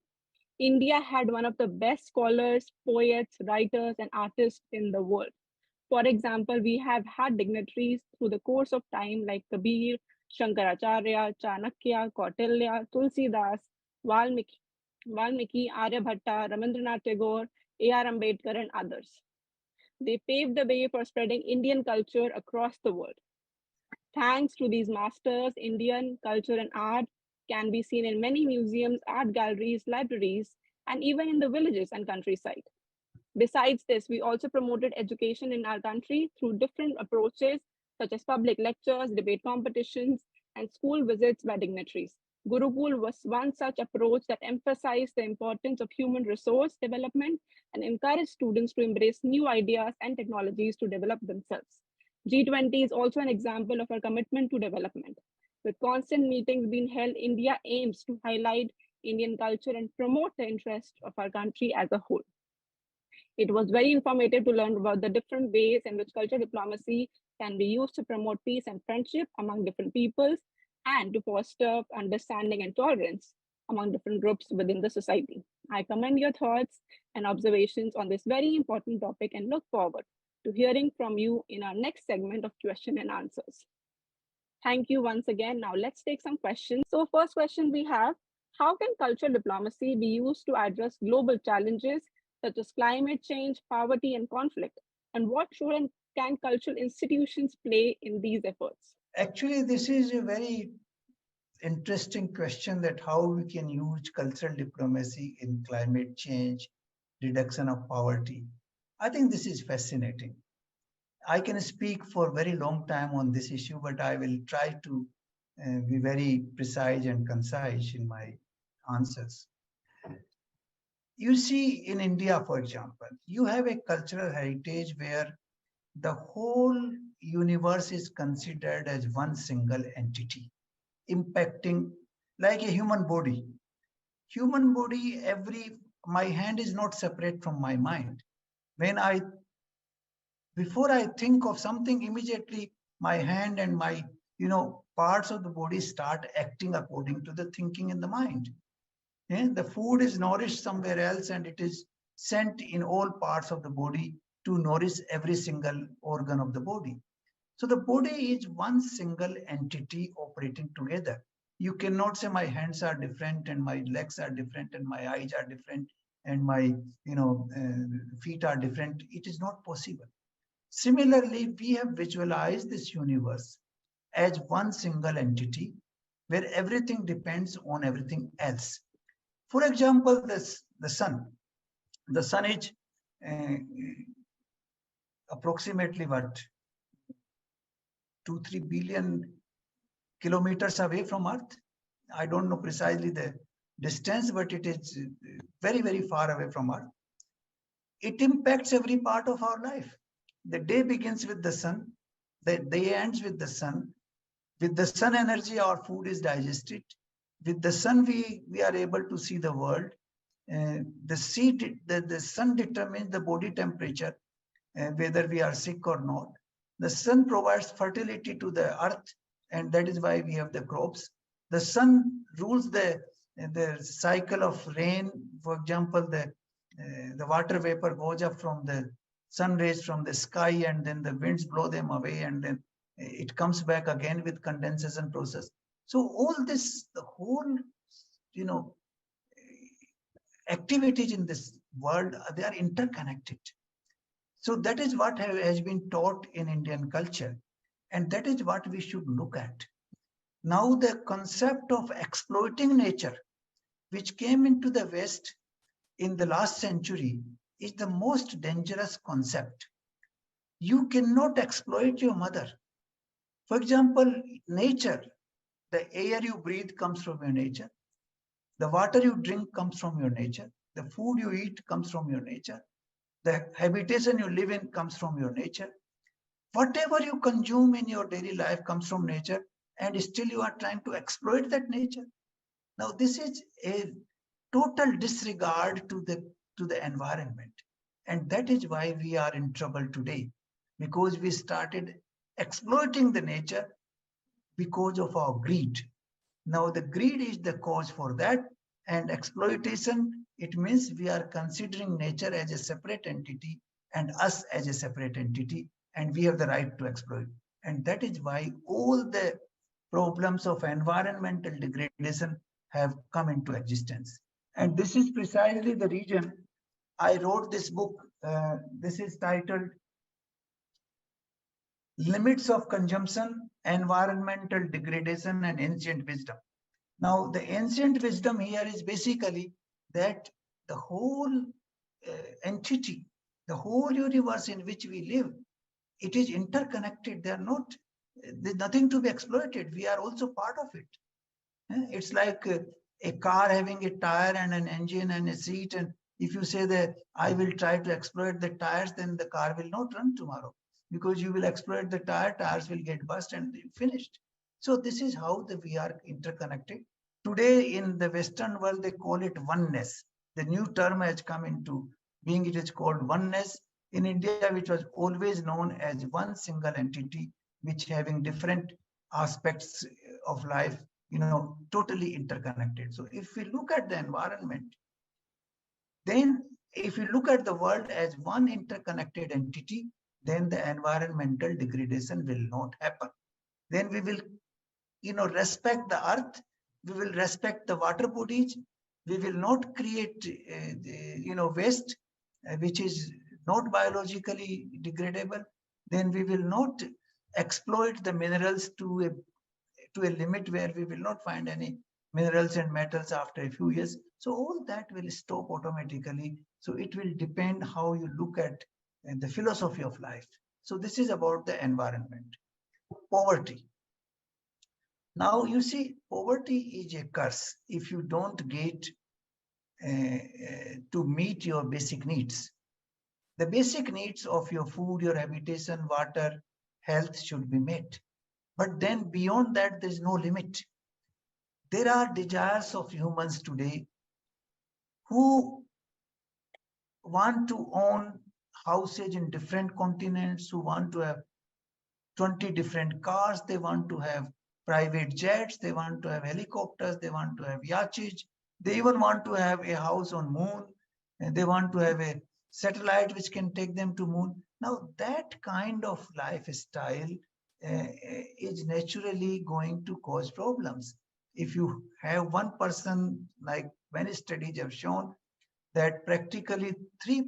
India had one of the best scholars, poets, writers, and artists in the world. For example, we have had dignitaries through the course of time like Kabir, Shankaracharya, Chanakya, Kautilya, Tulsidas, Valmiki, Valmiki Aryabhatta, Rabindranath Tagore, A.R. Ambedkar, and others. They paved the way for spreading Indian culture across the world. Thanks to these masters, Indian culture and art can be seen in many museums, art galleries, libraries, and even in the villages and countryside. Besides this, we also promoted education in our country through different approaches, such as public lectures, debate competitions, and school visits by dignitaries. Gurukul was one such approach that emphasized the importance of human resource development and encouraged students to embrace new ideas and technologies to develop themselves. G20 is also an example of our commitment to development. With constant meetings being held, India aims to highlight Indian culture and promote the interest of our country as a whole. It was very informative to learn about the different ways in which cultural diplomacy can be used to promote peace and friendship among different peoples and to foster understanding and tolerance among different groups within the society. I commend your thoughts and observations on this very important topic and look forward to hearing from you in our next segment of question and answers. Thank you once again. Now let's take some questions. So first question we have, how can cultural diplomacy be used to address global challenges such as climate change, poverty, and conflict? And what role can cultural institutions play in these efforts? Actually, this is a very interesting question, that how we can use cultural diplomacy in climate change, reduction of poverty. I think this is fascinating. I can speak for a very long time on this issue, but I will try to be very precise and concise in my answers. You see, in India, for example, you have a cultural heritage where the whole universe is considered as one single entity, impacting like a human body. Human body, my hand is not separate from my mind. When I before I think of something, immediately my hand and my parts of the body start acting according to the thinking in the mind. Yeah? The food is nourished somewhere else and it is sent in all parts of the body to nourish every single organ of the body. So the body is one single entity operating together. You cannot say my hands are different and my legs are different and my eyes are different and my feet are different. It is not possible. Similarly, we have visualized this universe as one single entity where everything depends on everything else. For example, the sun. The sun is uh, approximately what, 2-3 billion kilometers away from Earth. I don't know precisely the distance, but it is very, very far away from Earth. it impacts every part of our life. The day begins with the sun, the day ends with the sun. With the sun energy, our food is digested. With the sun, we are able to see the world. The sun determines the body temperature, whether we are sick or not. The sun provides fertility to the earth, and that is why we have the crops. The sun rules the cycle of rain. For example, the water vapor goes up from the sun rays from the sky, and then the winds blow them away, and then it comes back again with condensation process. So all this, the whole, you know, activities in this world, they are interconnected. So that is what has been taught in Indian culture, and that is what we should look at. Now, the concept of exploiting nature, which came into the West in the last century, is the most dangerous concept. You cannot exploit your mother. For example, nature, the air you breathe comes from your nature. The water you drink comes from your nature. The food you eat comes from your nature. The habitation you live in comes from your nature. Whatever you consume in your daily life comes from nature, and still you are trying to exploit that nature. Now, this is a total disregard to the environment. And that is why we are in trouble today, because we started exploiting the nature because of our greed. Now, the greed is the cause for that, and exploitation, it means we are considering nature as a separate entity and us as a separate entity, and we have the right to exploit. And that is why all the problems of environmental degradation have come into existence. And this is precisely the reason I wrote this book. This is titled Limits of Consumption, Environmental Degradation, and Ancient Wisdom. Now, the ancient wisdom here is basically that the whole entity, the whole universe in which we live, it is interconnected. They are not, there's nothing to be exploited. We are also part of it. It's like a car having a tire and an engine and a seat. And if you say that I will try to exploit the tires, then the car will not run tomorrow, because you will exploit the tires will get bust and finished. So this is how we are interconnected. Today in the Western world, they call it oneness. The new term has come into being, it is called oneness. In India, which was always known as one single entity, which having different aspects of life, totally interconnected. So if we look at the environment, then if you look at the world as one interconnected entity, then the environmental degradation will not happen. Then we will, respect the earth, we will respect the water bodies, we will not create, waste, which is not biologically degradable. Then we will not exploit the minerals to a limit where we will not find any minerals and metals after a few years. So all that will stop automatically. So it will depend how you look at the philosophy of life. So this is about the environment. Poverty. Now you see, poverty is a curse if you don't get to meet your basic needs. The basic needs of your food, your habitation, water, health should be met. But then beyond that, there's no limit. There are desires of humans today who want to own houses in different continents, who want to have 20 different cars, they want to have private jets, they want to have helicopters, they want to have yachts, they even want to have a house on moon, and they want to have a satellite which can take them to moon. Now that kind of lifestyle is naturally going to cause problems. If you have one person, like many studies have shown, that practically 3%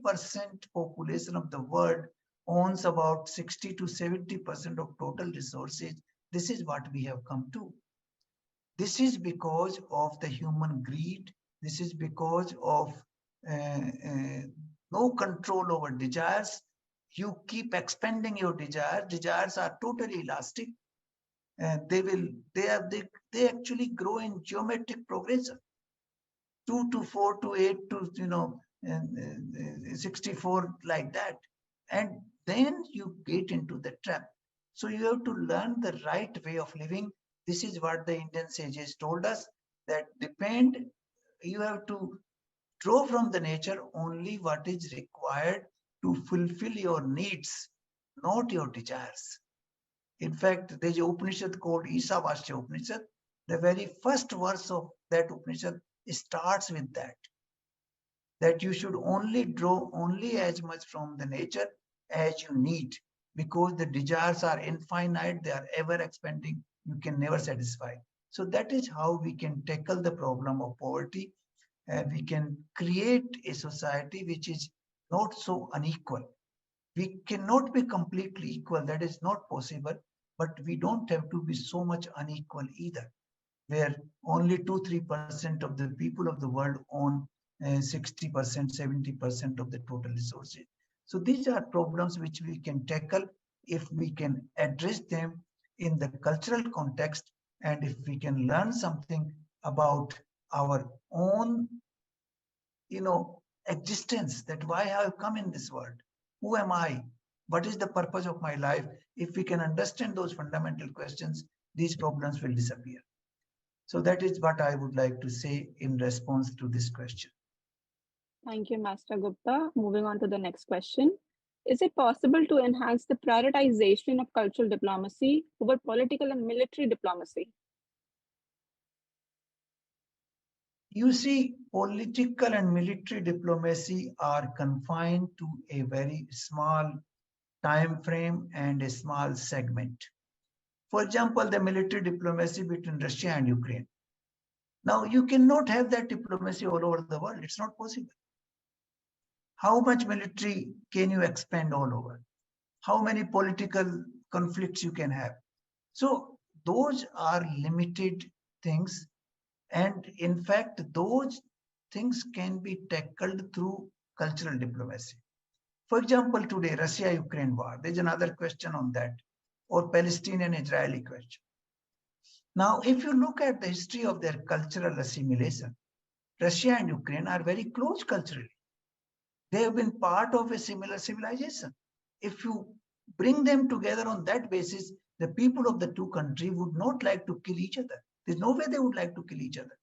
population of the world owns about 60 to 70% of total resources. This is what we have come to. This is because of the human greed. This is because of no control over desires. You keep expanding your desires. Desires are totally elastic. They actually grow in geometric progression. 2 to 4 to 8 to 64 like that. And then you get into the trap. So you have to learn the right way of living. This is what the Indian sages told us, that you have to draw from the nature only what is required to fulfill your needs, not your desires. In fact, there's an Upanishad called Isavasya Upanishad. The very first verse of that Upanishad starts with that you should only draw only as much from the nature as you need, because the desires are infinite, they are ever expanding, you can never satisfy. So that is how we can tackle the problem of poverty, and we can create a society which is not so unequal. We cannot be completely equal, that is not possible, but we don't have to be so much unequal either, where only 2-3% of the people of the world own 60%, 70% of the total resources. So these are problems which we can tackle if we can address them in the cultural context, and if we can learn something about our own, existence, that why have I come in this world? Who am I? What is the purpose of my life? If we can understand those fundamental questions, these problems will disappear. So that is what I would like to say in response to this question. Thank you, Master Gupta. Moving on to the next question. Is it possible to enhance the prioritization of cultural diplomacy over political and military diplomacy? You see, political and military diplomacy are confined to a very small time frame and a small segment. For example, the military diplomacy between Russia and Ukraine. Now, you cannot have that diplomacy all over the world. It's not possible. How much military can you expand all over? How many political conflicts you can have? So those are limited things. And in fact, those things can be tackled through cultural diplomacy. For example, today, Russia-Ukraine war, there's another question on that, or Palestinian-Israeli question. Now, if you look at the history of their cultural assimilation, Russia and Ukraine are very close culturally. They have been part of a similar civilization. If you bring them together on that basis, the people of the two countries would not like to kill each other. There's no way they would like to kill each other,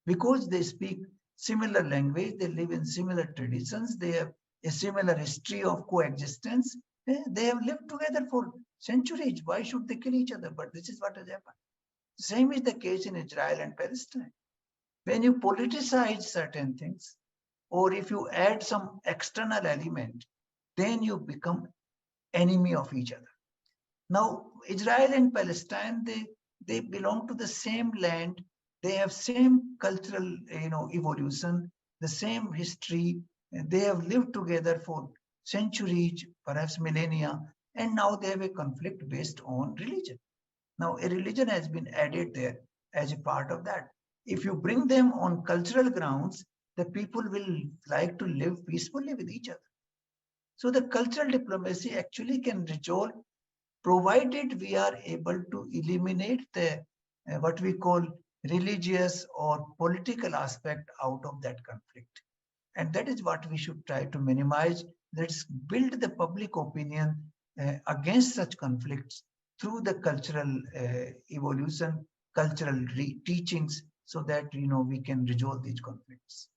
because they speak similar language, they live in similar traditions, they have a similar history of coexistence. They have lived together for centuries. Why should they kill each other? But this is what has happened. Same is the case in Israel and Palestine. When you politicize certain things, or if you add some external element, then you become enemy of each other. Now, Israel and Palestine, they belong to the same land. They have same cultural, evolution, the same history. They have lived together for centuries, perhaps millennia, and now they have a conflict based on religion. Now, a religion has been added there as a part of that. If you bring them on cultural grounds, the people will like to live peacefully with each other. So the cultural diplomacy actually can resolve, provided we are able to eliminate the what we call religious or political aspect out of that conflict. And that is what we should try to minimize. Let's build the public opinion against such conflicts through the cultural evolution, cultural teachings, so that we can resolve these conflicts.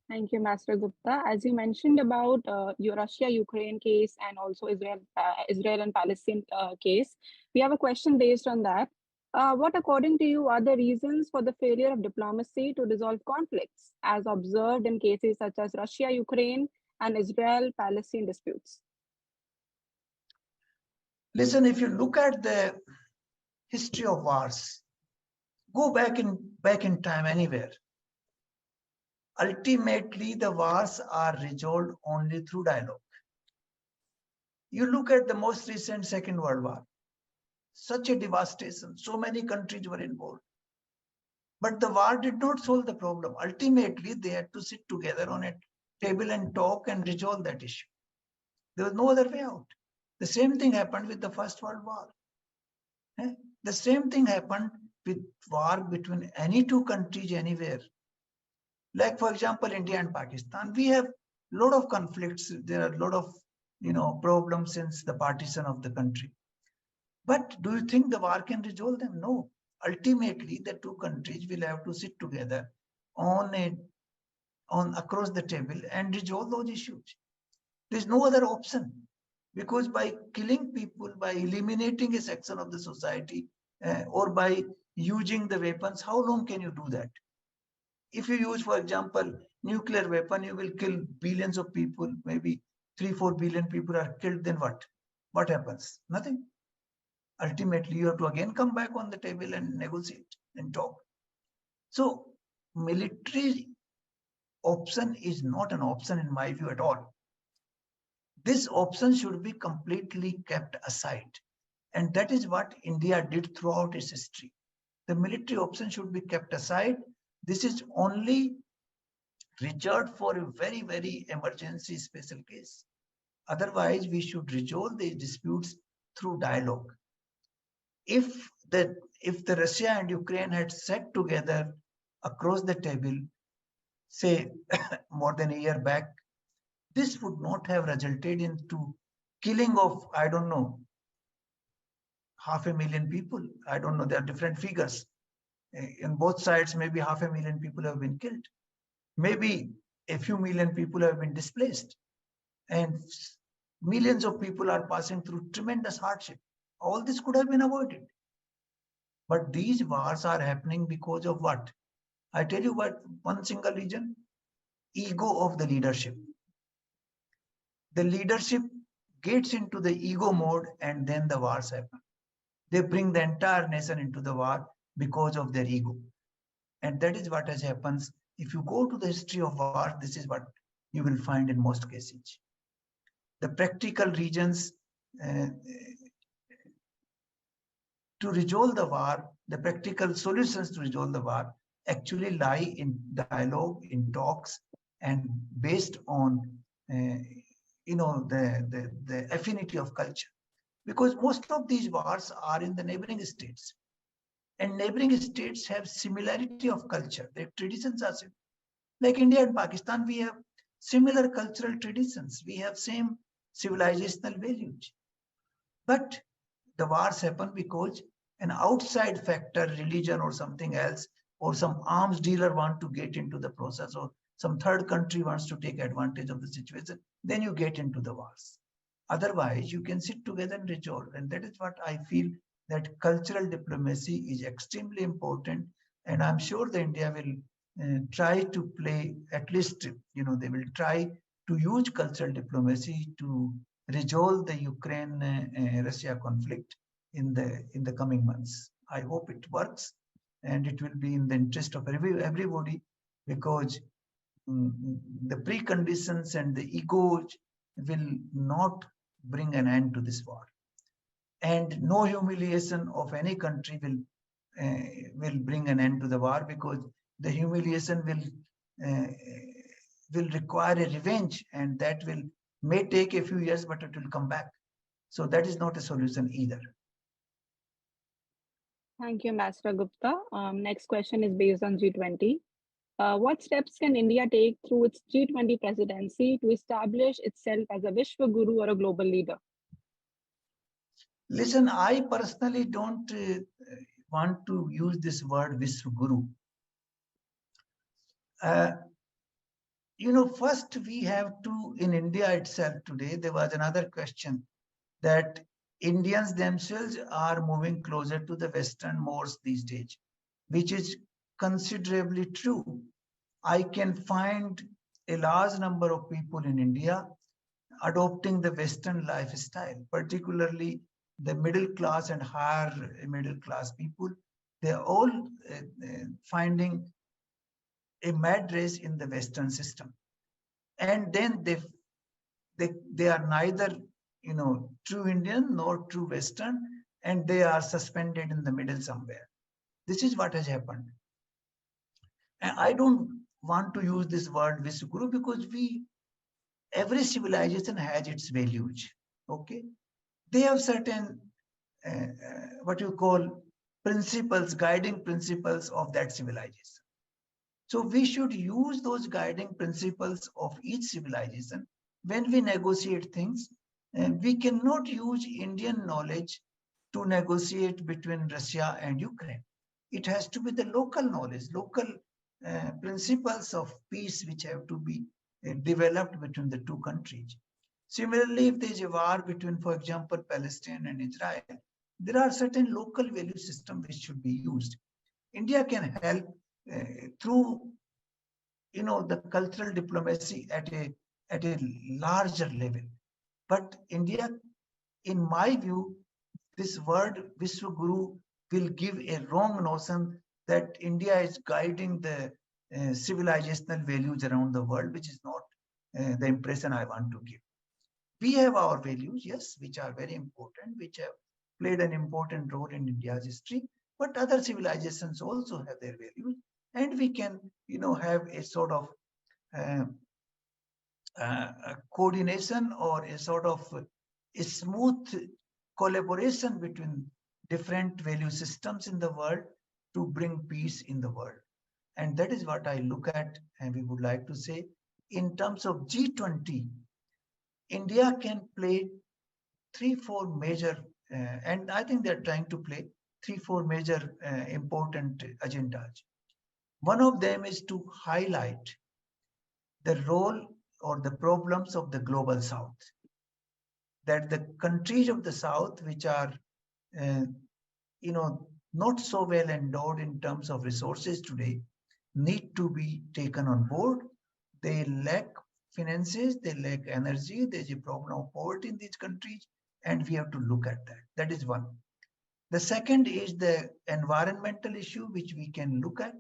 Thank you, Master Gupta. As you mentioned about your Russia-Ukraine case and also Israel and Palestine case, we have a question based on that. What, according to you, are the reasons for the failure of diplomacy to resolve conflicts, as observed in cases such as Russia-Ukraine and Israel-Palestine disputes? Listen, if you look at the history of wars, go back in time anywhere. Ultimately, the wars are resolved only through dialogue. You look at the most recent Second World War, such a devastation, so many countries were involved. But the war did not solve the problem. Ultimately, they had to sit together on a table and talk and resolve that issue. There was no other way out. The same thing happened with the First World War. The same thing happened with war between any two countries anywhere. Like for example, India and Pakistan, we have a lot of conflicts. There are a lot of problems since the partition of the country. But do you think the war can resolve them? No. Ultimately, the two countries will have to sit together on a on across the table and resolve those issues. There's no other option, because by killing people, by eliminating a section of the society, or by using the weapons, how long can you do that? If you use, for example, nuclear weapon, you will kill billions of people, maybe 3 4 billion people are killed. Then what happens? Nothing. Ultimately, you have to again come back on the table and negotiate and talk. So military option is not an option in my view at all. This option should be completely kept aside. And that is what India did throughout its history. The military option should be kept aside. This is only reserved for a very, very emergency special case. Otherwise, we should resolve these disputes through dialogue. If the Russia and Ukraine had sat together across the table, say more than a year back, this would not have resulted into killing of, I don't know, 500,000 people. I don't know, there are different figures. In both sides, maybe 500,000 people have been killed. Maybe a few million people have been displaced. And millions of people are passing through tremendous hardship. All this could have been avoided. But these wars are happening because of what? I tell you what, one single reason: ego of the leadership. The leadership gets into the ego mode, and then the wars happen. They bring the entire nation into the war because of their ego. And that is what has happens. If you go to the history of war, this is what you will find in most cases. The practical reasons uh, to resolve the war, the practical solutions to resolve the war actually lie in dialogue, in talks, and based on uh, the affinity of culture. Because most of these wars are in the neighboring states, and neighboring states have similarity of culture. Their traditions are similar. Like India and Pakistan, we have similar cultural traditions. We have same civilizational values. But the wars happen because an outside factor, religion or something else, or some arms dealer want to get into the process, or some third country wants to take advantage of the situation, then you get into the wars. Otherwise, you can sit together and resolve. And that is what I feel, that cultural diplomacy is extremely important. And I'm sure the India will try to play, at least, they will try to use cultural diplomacy to resolve the Ukraine-Russia conflict in the coming months. I hope it works, and it will be in the interest of everybody, because the preconditions and the egos will not bring an end to this war, and no humiliation of any country will bring an end to the war, because the humiliation will require a revenge, and that will may take a few years, but it will come back. So that is not a solution either. Thank you, Ambassador Gupta. Next question is based on G20. What steps can India take through its G20 presidency to establish itself as a Vishwa Guru or a global leader? Listen, I personally don't want to use this word Vishwa Guru. Uh, first we have to, in India itself today, there was another question that Indians themselves are moving closer to the Western mores these days, which is considerably true. I can find a large number of people in India adopting the Western lifestyle, particularly the middle class and higher middle class people. They're all finding a mad race in the Western system. And then they are neither true Indian nor true Western, and they are suspended in the middle somewhere. This is what has happened. And I don't want to use this word Vishwaguru, because every civilization has its values. Okay, they have certain what you call principles, guiding principles of that civilization. So we should use those guiding principles of each civilization when we negotiate things. We cannot use Indian knowledge to negotiate between Russia and Ukraine. It has to be the local knowledge, local principles of peace which have to be developed between the two countries. Similarly, if there is a war between, for example, Palestine and Israel, there are certain local value systems which should be used. India can help through the cultural diplomacy at a larger level. But India, in my view, this word Vishwaguru will give a wrong notion that India is guiding the civilizational values around the world, which is not the impression I want to give. We have our values, yes, which are very important, which have played an important role in India's history, but other civilizations also have their values, and we can, have a sort of uh, coordination or a sort of a smooth collaboration between different value systems in the world to bring peace in the world. And that is what I look at, and we would like to say in terms of G20, India can play three, four major, and I think they're trying to play three, four major important agendas. One of them is to highlight the role or the problems of the global south, that the countries of the south which are uh, not so well endowed in terms of resources today need to be taken on board. They lack finances, they lack energy, there's a problem of poverty in these countries, and we have to look at that. That is one. The second is the environmental issue which we can look at,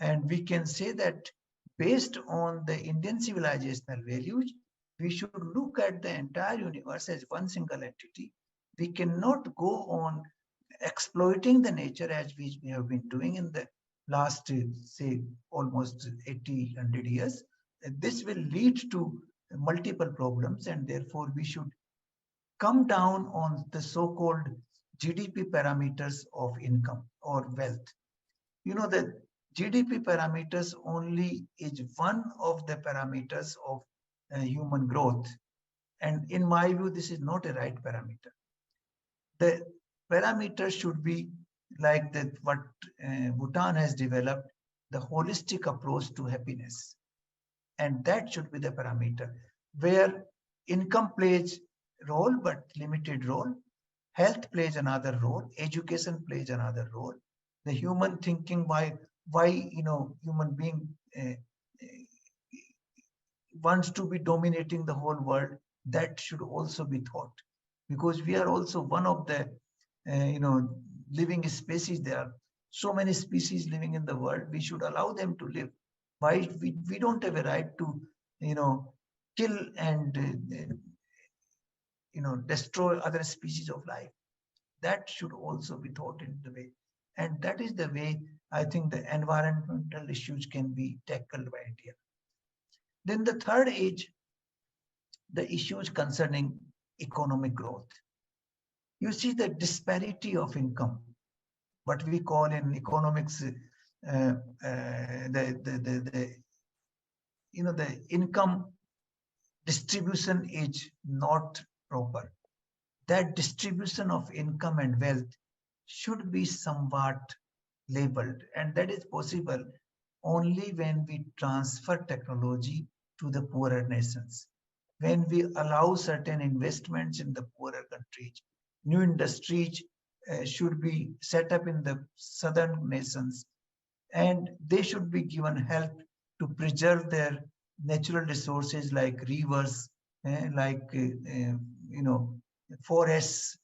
and we can say that based on the Indian civilizational values, we should look at the entire universe as one single entity. We cannot go on exploiting the nature as we have been doing in the last, say, almost 80, 100 years. This will lead to multiple problems, and therefore we should come down on the so-called GDP parameters of income or wealth. The GDP parameters only is one of the parameters of human growth. And in my view, this is not a right parameter. The parameters should be like that what Bhutan has developed, the holistic approach to happiness. And that should be the parameter where income plays role, but limited role. Health plays another role. Education plays another role. The human thinking, why human being wants to be dominating the whole world, that should also be thought, because we are also one of the living species. There are so many species living in the world. We should allow them to live. Why we don't have a right to kill and destroy other species of life? That should also be thought in the way, and that is the way I think the environmental issues can be tackled by India. Then the third is the issues concerning economic growth. You see the disparity of income, what we call in economics, the income distribution is not proper. That distribution of income and wealth should be somewhat labeled, and that is possible only when we transfer technology to the poorer nations, when we allow certain investments in the poorer countries. New industries should be set up in the southern nations, and they should be given help to preserve their natural resources like rivers, like forests,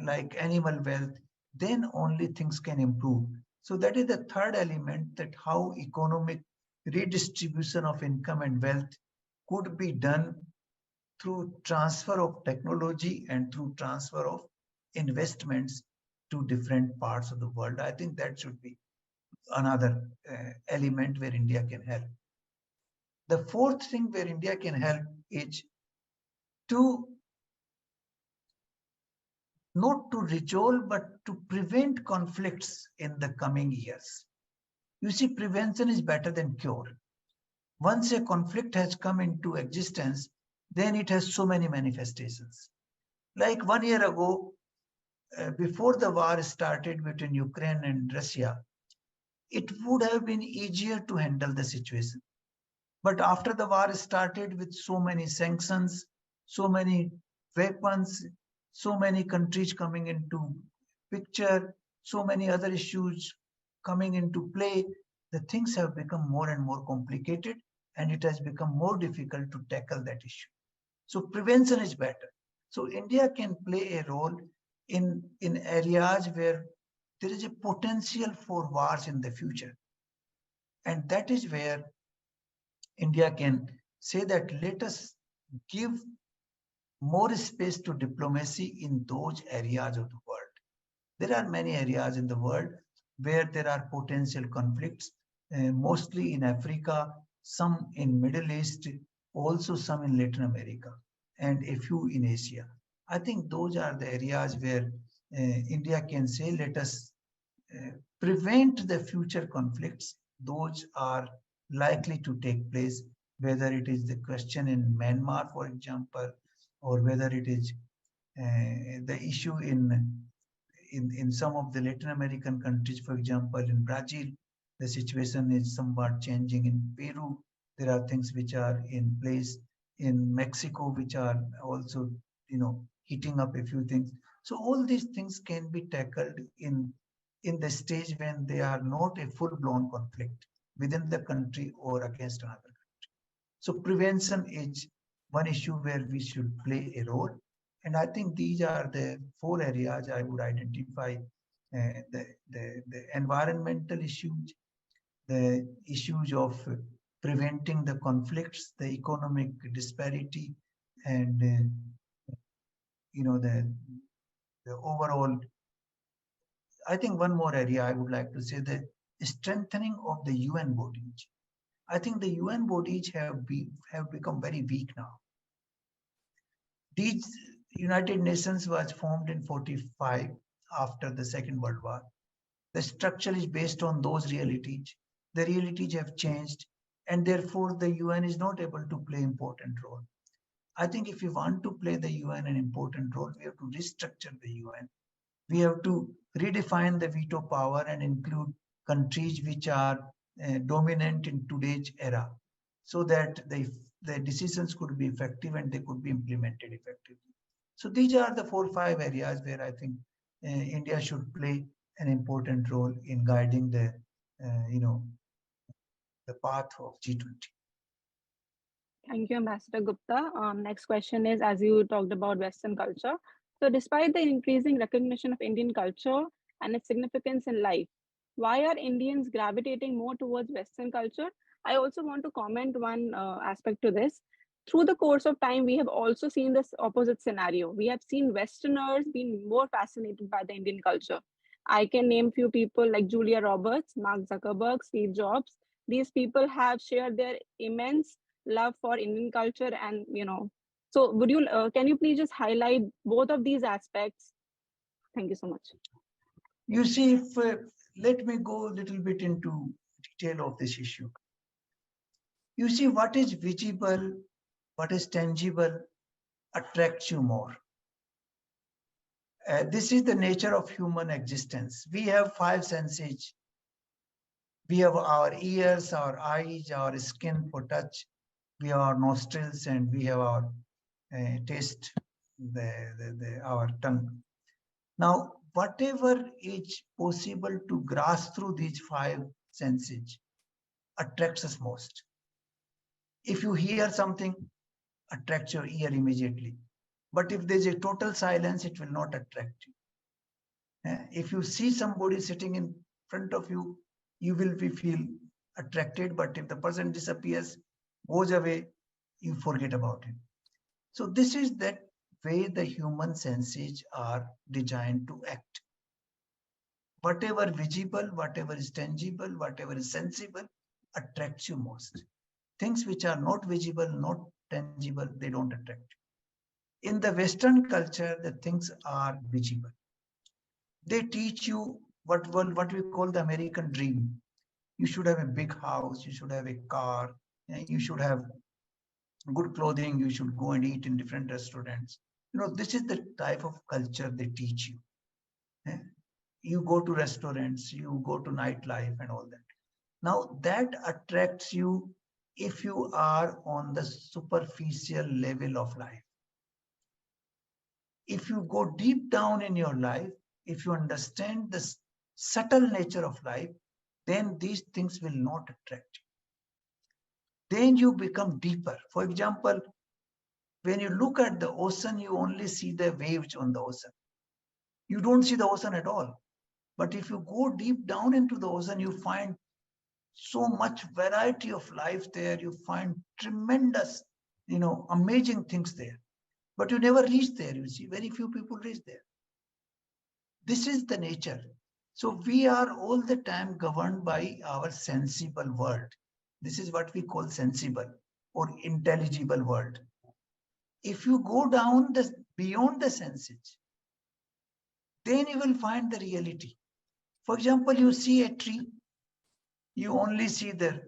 like animal wealth. Then only things can improve. So that is the third element, that how economic redistribution of income and wealth could be done through transfer of technology and through transfer of investments to different parts of the world. I think that should be another element where India can help. The fourth thing where India can help is to not to resolve but to prevent conflicts in the coming years. You see, prevention is better than cure. Once a conflict has come into existence, then it has so many manifestations. Like 1 year ago, before the war started between Ukraine and Russia, it would have been easier to handle the situation. But after the war started with so many sanctions, so many weapons, so many countries coming into picture, so many other issues coming into play, the things have become more and more complicated and it has become more difficult to tackle that issue. So prevention is better. So India can play a role in areas where there is a potential for wars in the future. And that is where India can say that let us give more space to diplomacy in those areas of the world. There are many areas in the world where there are potential conflicts, mostly in Africa, some in Middle East, also some in Latin America, and a few in Asia. I think those are the areas where India can say, let us prevent the future conflicts. Those are likely to take place, whether it is the question in Myanmar, for example, or whether it is the issue in some of the Latin American countries, for example, in Brazil, the situation is somewhat changing. In Peru, there are things which are in place. In Mexico, which are also, heating up a few things. So all these things can be tackled in the stage when they are not a full-blown conflict within the country or against another country. So prevention is one issue where we should play a role. And I think these are the four areas I would identify: the environmental issues, the issues of preventing the conflicts, the economic disparity, and the overall. I think one more area I would like to say, the strengthening of the UN bodies. I think the UN bodies have become very weak now. These United Nations was formed in 45 after the Second World War. The structure is based on those realities. The realities have changed, and therefore the UN is not able to play important role. I think if we want to play the UN an important role, we have to restructure the UN. We have to redefine the veto power and include countries which are dominant in today's era, so that the decisions could be effective and they could be implemented effectively. So these are the 4 or 5 areas where I think India should play an important role in guiding the path of G20. Thank you, Ambassador Gupta. Next question is, as you talked about Western culture. So despite the increasing recognition of Indian culture and its significance in life, why are Indians gravitating more towards Western culture? I also want to comment one aspect to this. Through the course of time, we have also seen this opposite scenario. We have seen Westerners being more fascinated by the Indian culture. I can name few people like Julia Roberts, Mark Zuckerberg, Steve Jobs. These people have shared their immense love for Indian culture, and so would you can you please just highlight both of these aspects? Thank you so much. You see, if let me go a little bit into detail of this issue. You see, what is visible, what is tangible, attracts you more. This is the nature of human existence. We have 5 senses. We have our ears, our eyes, our skin for touch. We have our nostrils, and we have our taste, our tongue. Now, whatever is possible to grasp through these 5 senses attracts us most. If you hear something, attracts your ear immediately. But if there's a total silence, it will not attract you. If you see somebody sitting in front of you, you will feel attracted. But if the person disappears, goes away, you forget about him. So this is that way the human senses are designed to act. Whatever visible, whatever is tangible, whatever is sensible, attracts you most. Things which are not visible, not tangible, they don't attract you. In the Western culture, the things are visible. They teach you what we call the American dream. You should have a big house, you should have a car, you should have good clothing, you should go and eat in different restaurants. This is the type of culture they teach you. eh. You go to restaurants, you go to nightlife and all that. Now that attracts you if you are on the superficial level of life. If you go deep down in your life, if you understand the subtle nature of life, then these things will not attract you. Then you become deeper. For example, when you look at the ocean, you only see the waves on the ocean. You don't see the ocean at all. But if you go deep down into the ocean, you find so much variety of life there. You find tremendous, amazing things there. But you never reach there, you see. Very few people reach there. This is the nature. So we are all the time governed by our sensible world. This is what we call sensible or intelligible world. If you go down beyond the senses, then you will find the reality. For example, you see a tree, you only see the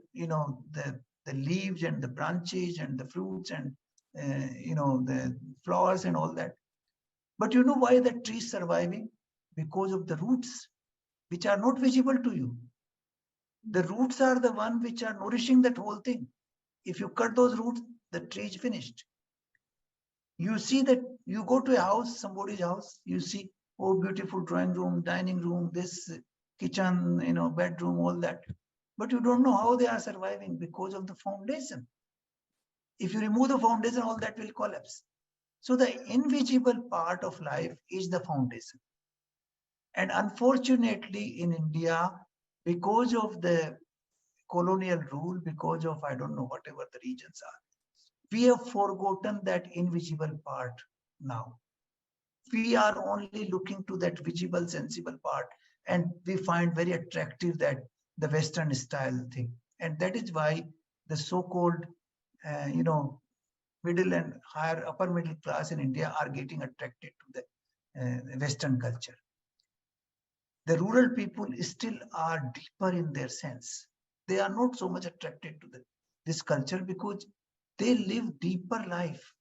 leaves and the branches and the fruits and the flowers and all that. But you know why the tree is surviving? Because of the roots, which are not visible to you. The roots are the one which are nourishing that whole thing. If you cut those roots, the tree is finished. You see that you go to a house, somebody's house, you see, oh, beautiful drawing room, dining room, this kitchen, bedroom, all that. But you don't know how they are surviving because of the foundation. If you remove the foundation, all that will collapse. So the invisible part of life is the foundation. And unfortunately, in India, because of the colonial rule, because of, I don't know, whatever the regions are, we have forgotten that invisible part now. We are only looking to that visible, sensible part, and we find very attractive that the Western style thing. And that is why the so-called, middle and higher, upper middle class in India are getting attracted to the Western culture. The rural people still are deeper in their sense. They are not so much attracted to this culture because they live deeper life.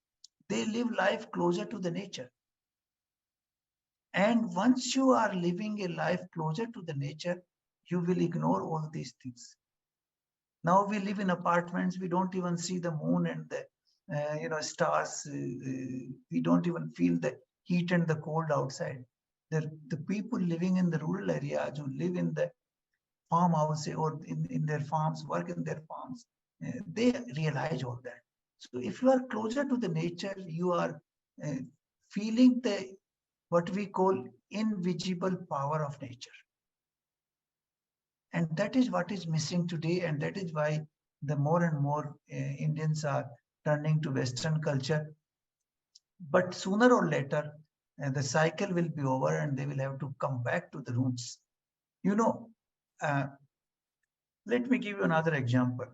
They live life closer to the nature. And once you are living a life closer to the nature, you will ignore all these things. Now we live in apartments. We don't even see the moon and the stars. We don't even feel the heat and the cold outside. The people living in the rural areas who live in the farmhouse or in their farms, work in their farms, they realize all that. So if you are closer to the nature, you are uh, feeling the what we call invisible power of nature. And that is what is missing today. And that is why the more and more Indians are turning to Western culture. But sooner or later, the cycle will be over and they will have to come back to the roots. You know, uh, let me give you another example.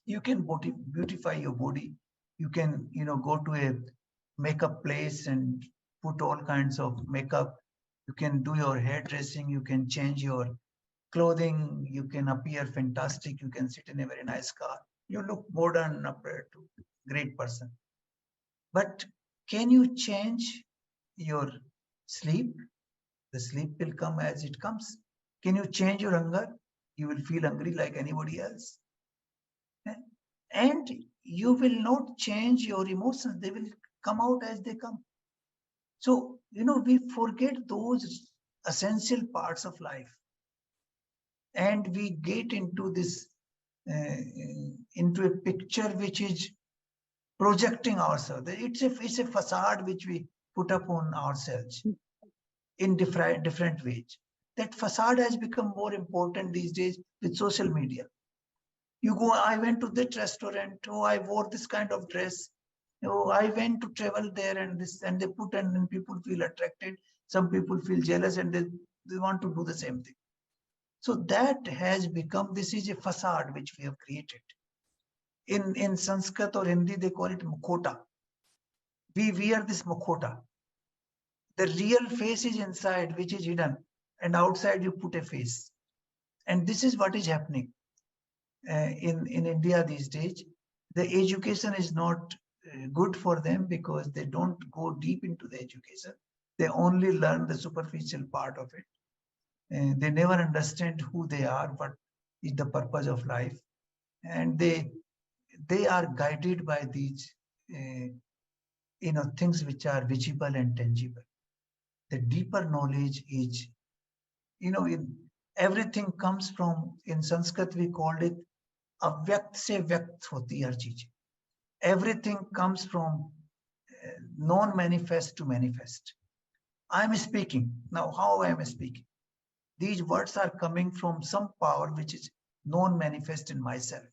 You can beautify your body. You can, go to a makeup place and put all kinds of makeup. You can do your hairdressing. You can change your clothing. You can appear fantastic. You can sit in a very nice car. You look modern, upright, great person. But can you change your sleep? The sleep will come as it comes. Can you change your hunger? You will feel hungry like anybody else. And you will not change your emotions. They will come out as they come. So, we forget those essential parts of life. And we get into this, into a picture which is projecting ourselves. It's a facade which we put up on ourselves in different ways. That facade has become more important these days with social media. You go, I went to that restaurant, oh, I wore this kind of dress, oh, I went to travel there and this, and they put, and then people feel attracted. Some people feel jealous and they want to do the same thing. So that has become, this is a facade which we have created. In Sanskrit or Hindi, they call it mukhota. We wear this mukhota. The real face is inside, which is hidden, and outside you put a face. And this is what is happening in India these days. The education is not good for them because they don't go deep into the education. They only learn the superficial part of it. They never understand who they are, what is the purpose of life, and they are guided by these things which are visible and tangible. The deeper knowledge is, in everything comes from, in Sanskrit we called it अव्यक्त से व्यक्त होती हर चीज. Everything comes from non-manifest to manifest. I am speaking now. How I am speaking, these words are coming from some power which is non-manifest in myself.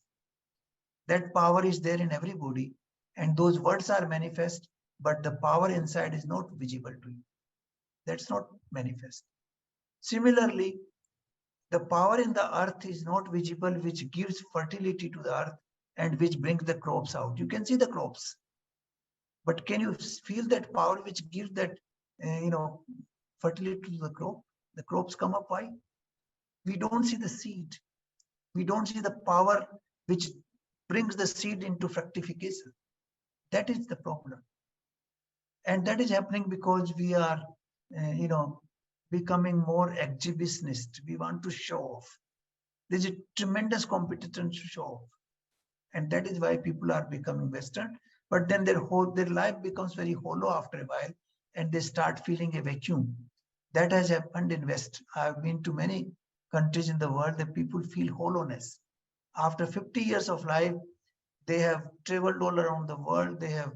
That power is there in everybody, and those words are manifest, but the power inside is not visible to you. That's not manifest. Similarly, the power in the earth is not visible, which gives fertility to the earth and which brings the crops out. You can see the crops, but can you feel that power which gives that, fertility to the crop? The crops come up. Why? We don't see the seed. We don't see the power which brings the seed into fructification. That is the problem. And that is happening because we are, becoming more exhibitionist. We want to show off. There's a tremendous competition to show off. And that is why people are becoming Western. But then their life becomes very hollow after a while, and they start feeling a vacuum. That has happened in West. I've been to many countries in the world that people feel hollowness. After 50 years of life, they have traveled all around the world. They have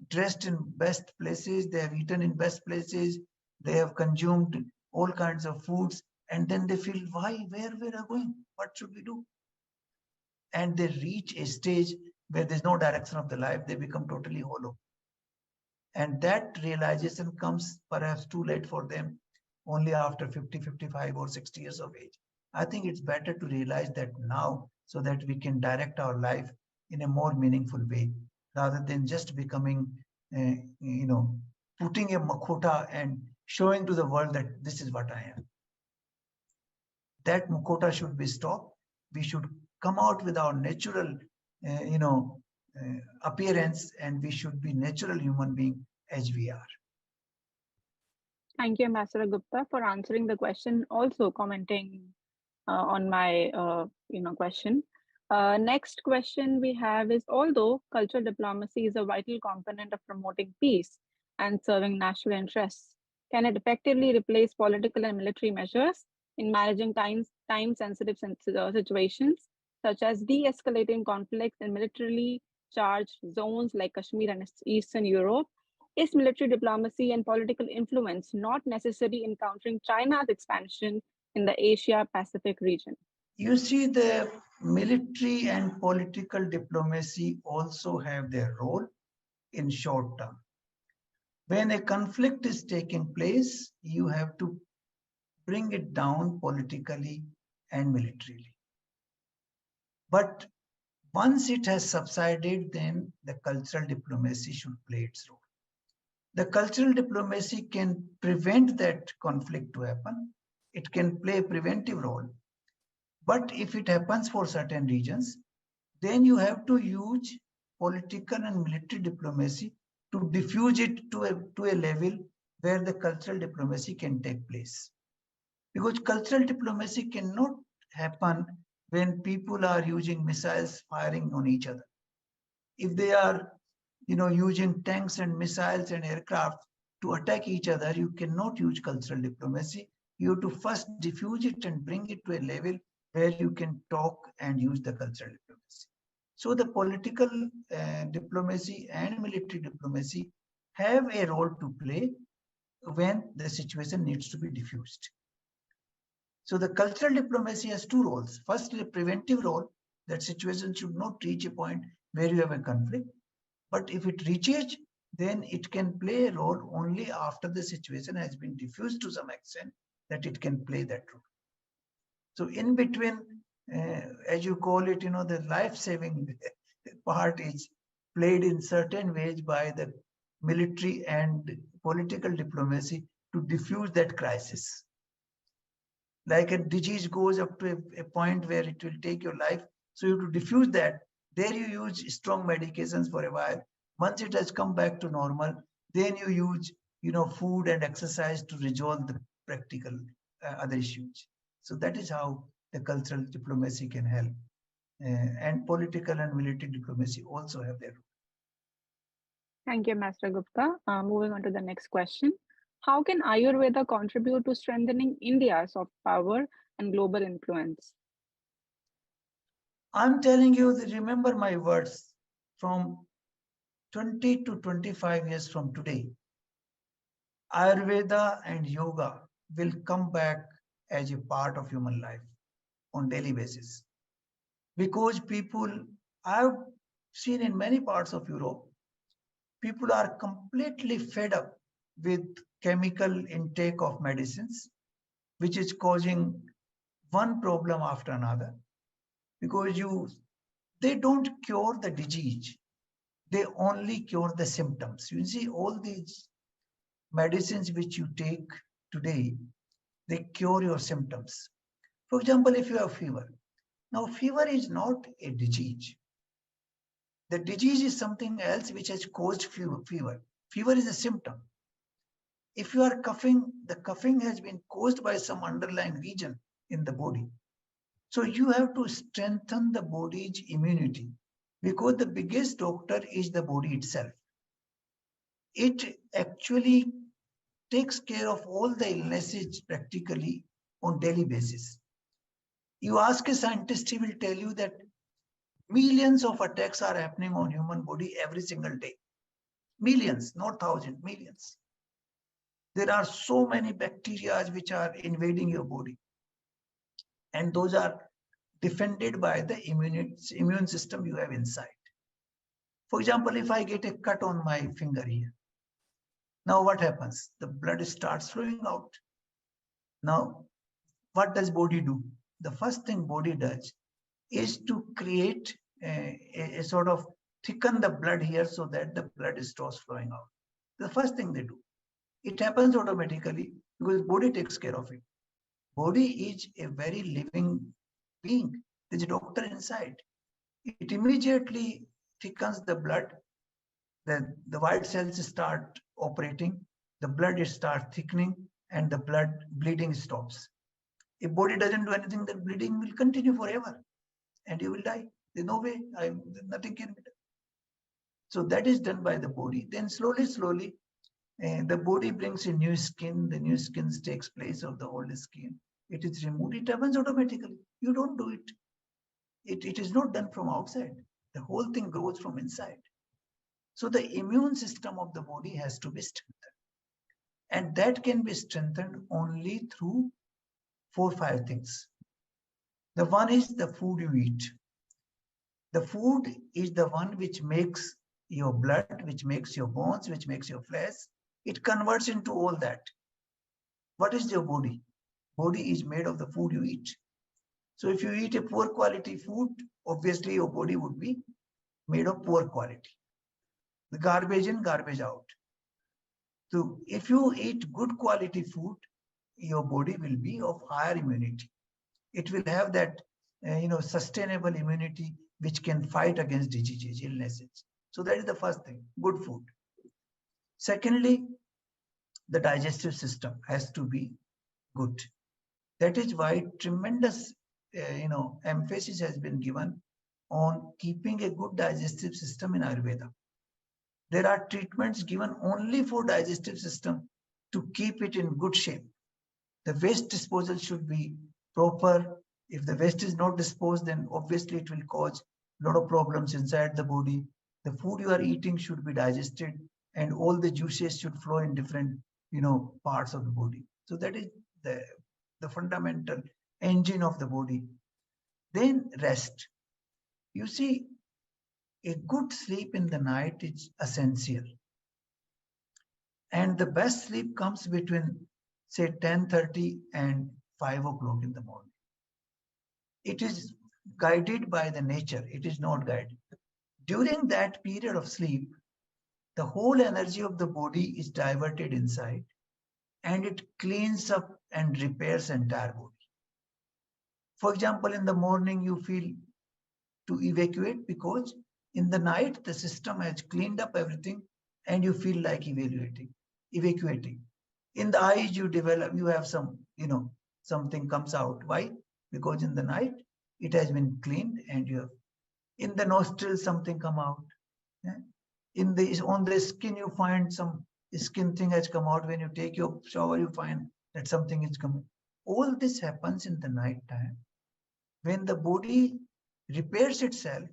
dressed in best places. They have eaten in best places. They have consumed all kinds of foods. And then they feel, why, where we are going? What should we do? And they reach a stage where there's no direction of the life. They become totally hollow. And that realization comes perhaps too late for them, only after 50, 55 or 60 years of age. I think it's better to realize that now so that we can direct our life in a more meaningful way rather than just becoming, putting a makhota and showing to the world that this is what I am. That makhota should be stopped. We should come out with our natural, appearance, and we should be natural human being as we are. Thank you, Ambassador Gupta, for answering the question, also commenting on my question. Next question we have is, although cultural diplomacy is a vital component of promoting peace and serving national interests, can it effectively replace political and military measures in managing time-sensitive situations, such as de-escalating conflicts in militarily charged zones like Kashmir and Eastern Europe? Is military diplomacy and political influence not necessary in countering China's expansion in the Asia-Pacific region? You see, the military and political diplomacy also have their role in short term. When a conflict is taking place, you have to bring it down politically and militarily. But once it has subsided, then the cultural diplomacy should play its role. The cultural diplomacy can prevent that conflict to happen. It can play a preventive role. But if it happens for certain regions, then you have to use political and military diplomacy to diffuse it to a level where the cultural diplomacy can take place. Because cultural diplomacy cannot happen when people are using missiles firing on each other. If they are, using tanks and missiles and aircraft to attack each other, you cannot use cultural diplomacy. You have to first diffuse it and bring it to a level where you can talk and use the cultural diplomacy. So the political diplomacy and military diplomacy have a role to play when the situation needs to be diffused. So the cultural diplomacy has two roles. First, a preventive role, that situation should not reach a point where you have a conflict. But if it reaches, then it can play a role only after the situation has been diffused to some extent that it can play that role. So in between, as you call it, the life-saving part is played in certain ways by the military and political diplomacy to diffuse that crisis. Like a disease goes up to a point where it will take your life. So you have to diffuse that. There you use strong medications for a while. Once it has come back to normal, then you use, food and exercise to resolve the practical other issues. So that is how the cultural diplomacy can help. And political and military diplomacy also have their role. Thank you, Master Gupta. Moving on to the next question. How can Ayurveda contribute to strengthening India's soft power and global influence? I'm telling you, that remember my words from 20 to 25 years from today. Ayurveda and yoga will come back as a part of human life on daily basis. Because people, I've seen in many parts of Europe, people are completely fed up with chemical intake of medicines, which is causing one problem after another. Because they don't cure the disease, they only cure the symptoms. You see, all these medicines which you take today, they cure your symptoms. For example, if you have fever, now fever is not a disease. The disease is something else which has caused fever. Fever is a symptom. If you are coughing, the coughing has been caused by some underlying region in the body. So you have to strengthen the body's immunity because the biggest doctor is the body itself. It actually takes care of all the illnesses practically on daily basis. You ask a scientist, he will tell you that millions of attacks are happening on human body every single day. Millions, not thousands, millions. There are so many bacteria which are invading your body, and those are defended by the immune system you have inside. For example, if I get a cut on my finger here, now what happens? The blood starts flowing out. Now, what does body do? The first thing body does is to create a sort of thicken the blood here so that the blood starts flowing out. The first thing they do. It happens automatically because body takes care of it. Body is a very living being. There's a doctor inside. It immediately thickens the blood. The white cells start operating. The blood starts thickening and the blood bleeding stops. If body doesn't do anything, then bleeding will continue forever and you will die. There's no way. Nothing can be done. So that is done by the body. Then slowly, the body brings a new skin. The new skin takes place of the old skin. It is removed. It happens automatically. You don't do it. It is not done from outside. The whole thing grows from inside. So the immune system of the body has to be strengthened. And that can be strengthened only through 4 or 5 things. The one is the food you eat. The food is the one which makes your blood, which makes your bones, which makes your flesh. It converts into all that. What is your body? Body is made of the food you eat. So if you eat a poor quality food, obviously your body would be made of poor quality. The garbage in, garbage out. So if you eat good quality food, your body will be of higher immunity. It will have that sustainable immunity which can fight against diseases, illnesses. So that is the first thing, good food. Secondly, the digestive system has to be good. That is why tremendous emphasis has been given on keeping a good digestive system in Ayurveda. There are treatments given only for digestive system to keep it in good shape. The waste disposal should be proper. If the waste is not disposed, then obviously it will cause a lot of problems inside the body. The food you are eating should be digested and all the juices should flow in different parts of the body. So that is the fundamental engine of the body. Then rest. You see, a good sleep in the night is essential. And the best sleep comes between, say, 10:30 and 5 o'clock in the morning. It is guided by the nature. It is not guided. During that period of sleep, the whole energy of the body is diverted inside and it cleans up and repairs the entire body. For example, in the morning, you feel to evacuate because in the night, the system has cleaned up everything and you feel like evacuating. In the eyes, you have some, something comes out. Why? Because in the night, it has been cleaned and you have, in the nostrils, something come out. Yeah? On the skin, you find some skin thing has come out. When you take your shower, you find that something is coming. All this happens in the night time when the body repairs itself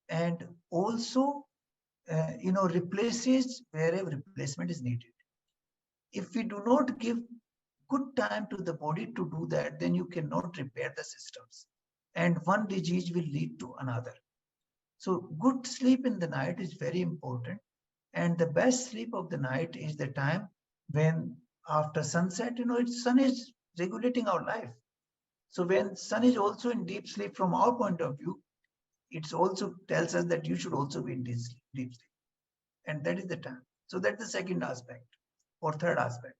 and also replaces wherever replacement is needed. If we do not give good time to the body to do that, then you cannot repair the systems, and one disease will lead to another. So good sleep in the night is very important, and the best sleep of the night is the time when after sunset, sun is regulating our life. So when sun is also in deep sleep, from our point of view, it also tells us that you should also be in deep sleep. And that is the time. So that's the second aspect or third aspect.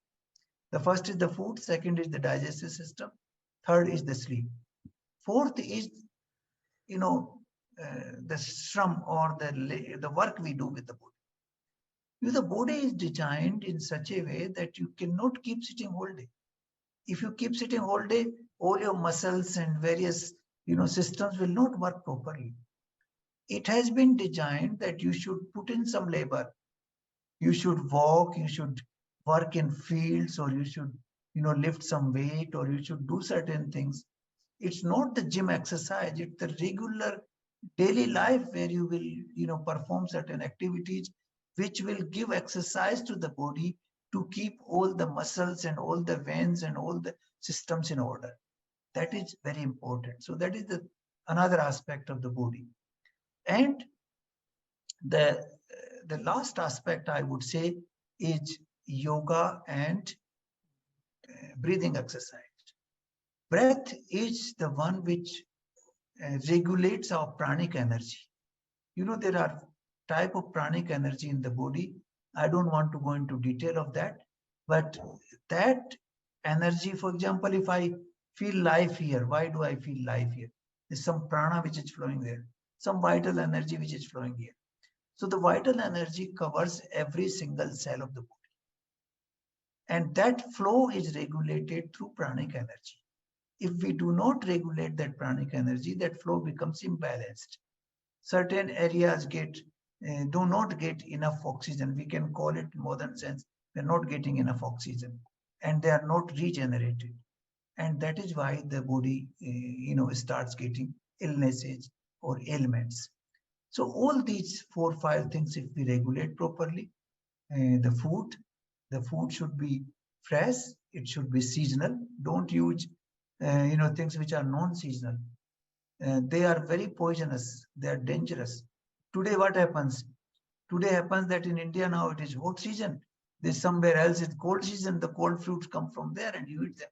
The first is the food, second is the digestive system, third is the sleep. Fourth is, the shram or the work we do with the body. The body is designed in such a way that you cannot keep sitting whole day. If you keep sitting whole day, all your muscles and various systems will not work properly. It has been designed that you should put in some labor. You should walk, you should work in fields, or you should lift some weight, or you should do certain things. It's not the gym exercise, it's the regular daily life where you will perform certain activities which will give exercise to the body to keep all the muscles and all the veins and all the systems in order. That is very important. So that is the another aspect of the body. And the the last aspect I would say is yoga and breathing exercise. Breath is the one which regulates our pranic energy. There are type of pranic energy in the body. I don't want to go into detail of that, but that energy, for example, if I feel life here, why do I feel life here? There's some prana which is flowing there, some vital energy which is flowing here. So the vital energy covers every single cell of the body. And that flow is regulated through pranic energy. If we do not regulate that pranic energy, that flow becomes imbalanced. Certain areas do not get enough oxygen. We can call it in modern sense, they're not getting enough oxygen and they are not regenerated. And that is why the body, starts getting illnesses or ailments. So all these 4 or 5 things, if we regulate properly, the food should be fresh, it should be seasonal. Don't use, things which are non-seasonal. They are very poisonous. They are dangerous. Today, what happens? Today happens that in India now it is hot season. There's somewhere else it's cold season. The cold fruits come from there and you eat them.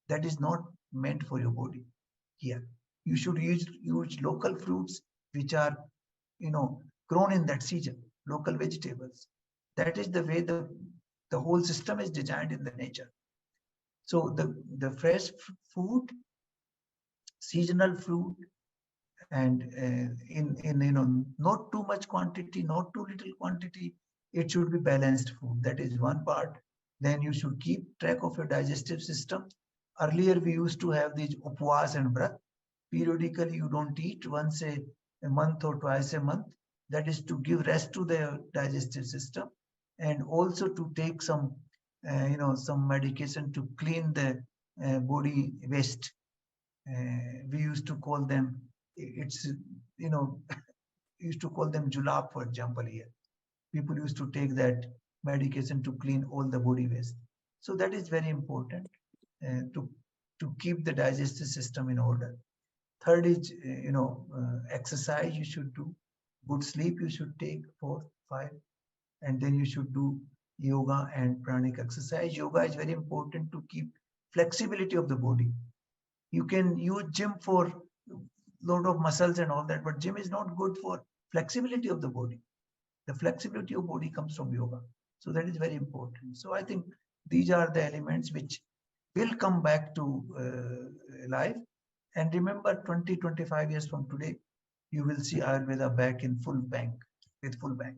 That is not meant for your body here. You should use local fruits which are, grown in that season, local vegetables. That is the way the whole system is designed in the nature. So the fresh food, seasonal fruit, and in not too much quantity, not too little quantity. It should be balanced food. That is one part. Then you should keep track of your digestive system. Earlier we used to have these upvas and vrat. Periodically you don't eat once a month or twice a month. That is to give rest to the digestive system, and also to take some medication to clean the body waste. We used to call them, it's, used to call them julap, for example, here. People used to take that medication to clean all the body waste. So that is very important to keep the digestive system in order. Third is, exercise you should do. Good sleep you should take, 4, 5. And then you should do yoga and pranic exercise. Yoga is very important to keep flexibility of the body. You can use gym for load of muscles and all that, but gym is not good for flexibility of the body. The flexibility of body comes from yoga. So that is very important. So I think these are the elements which will come back to life. And remember, 20, 25 years from today, you will see Ayurveda back in full bank, with full bank.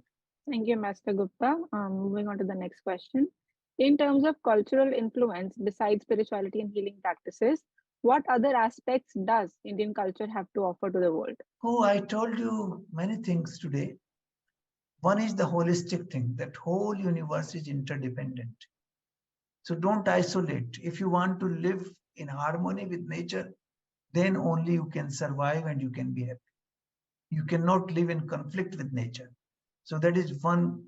Thank you, Master Gupta. Moving on to the next question. In terms of cultural influence, besides spirituality and healing practices, what other aspects does Indian culture have to offer to the world? Oh, I told you many things today. One is the holistic thing, that whole universe is interdependent. So don't isolate. If you want to live in harmony with nature, then only you can survive and you can be happy. You cannot live in conflict with nature. So that is one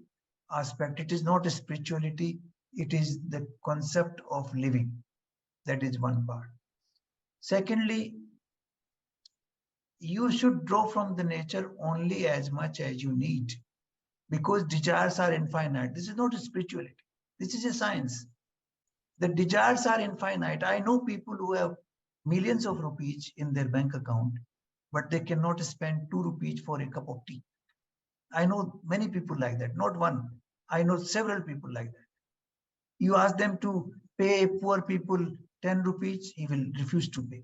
aspect. It is not a spirituality, it is the concept of living. That is one part. Secondly, you should draw from the nature only as much as you need, because desires are infinite. This is not a spirituality, this is a science. The desires are infinite. I know people who have millions of rupees in their bank account, but they cannot spend 2 rupees for a cup of tea. I know many people like that, not one. I know several people like that. You ask them to pay poor people 10 rupees, he will refuse to pay.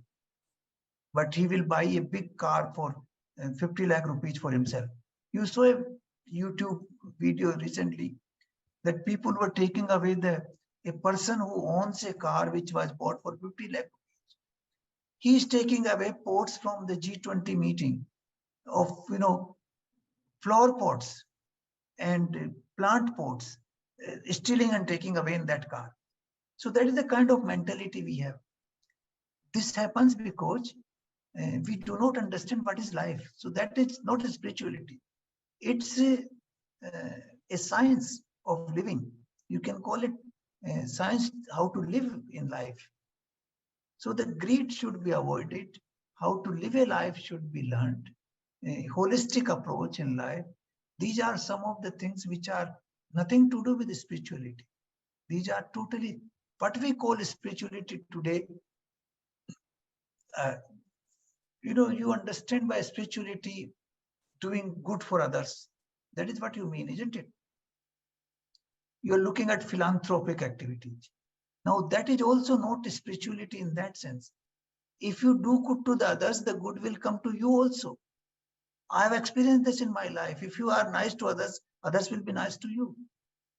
But he will buy a big car for 50 lakh rupees for himself. You saw a YouTube video recently that people were taking away a person who owns a car which was bought for 50 lakh. He is taking away pots from the G20 meeting of, flower pots and plant pots, stealing and taking away in that car. So that is the kind of mentality we have. This happens because we do not understand what is life. So that is not a spirituality. It's a science of living. You can call it science how to live in life. So the greed should be avoided. How to live a life should be learned. A holistic approach in life. These are some of the things which are nothing to do with spirituality. These are totally what we call spirituality today. Uh, you understand by spirituality doing good for others. That is what you mean, isn't it? You're looking at philanthropic activities. Now, that is also not spirituality in that sense. If you do good to the others, the good will come to you also. I have experienced this in my life. If you are nice to others, others will be nice to you.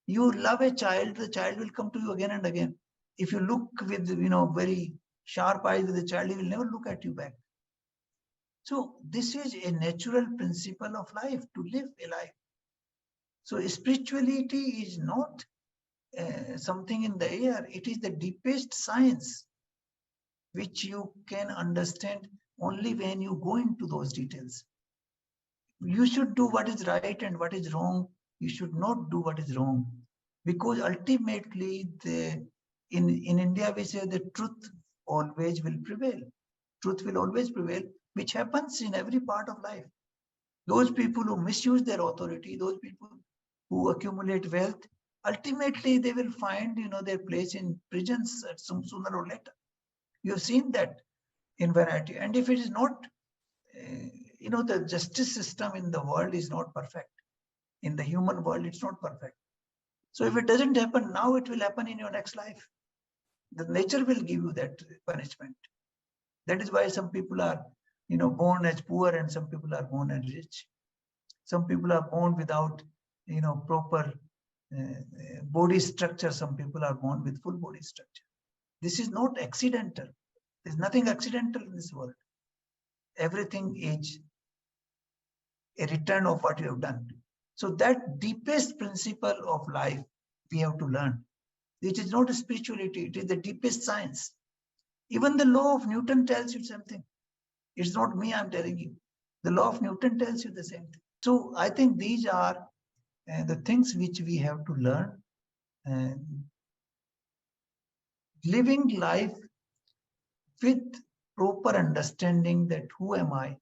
You love a child, the child will come to you again and again. If you look with very sharp eyes with the child, he will never look at you back. So this is a natural principle of life, to live a life. So spirituality is not something in the air. It is the deepest science which you can understand only when you go into those details. You should do what is right and what is wrong. You should not do what is wrong, because ultimately in India we say the truth always will prevail. Truth will always prevail, which happens in every part of life. Those people who misuse their authority, those people who accumulate wealth, ultimately they will find their place in prisons at some sooner or later. You have seen that in variety. And if it is not, the justice system in the world is not perfect. In the human world, it's not perfect. So if it doesn't happen now, it will happen in your next life. The nature will give you that punishment. That is why some people are, born as poor and some people are born as rich. Some people are born without, proper body structure. Some people are born with full body structure. This is not accidental. There's nothing accidental in this world. Everything is a return of what you have done. So that deepest principle of life we have to learn. It is not a spirituality, it is the deepest science. Even the law of Newton tells you something. It's not me, I'm telling you. The law of Newton tells you the same thing. So I think these are the things which we have to learn. Living life with proper understanding that who am I?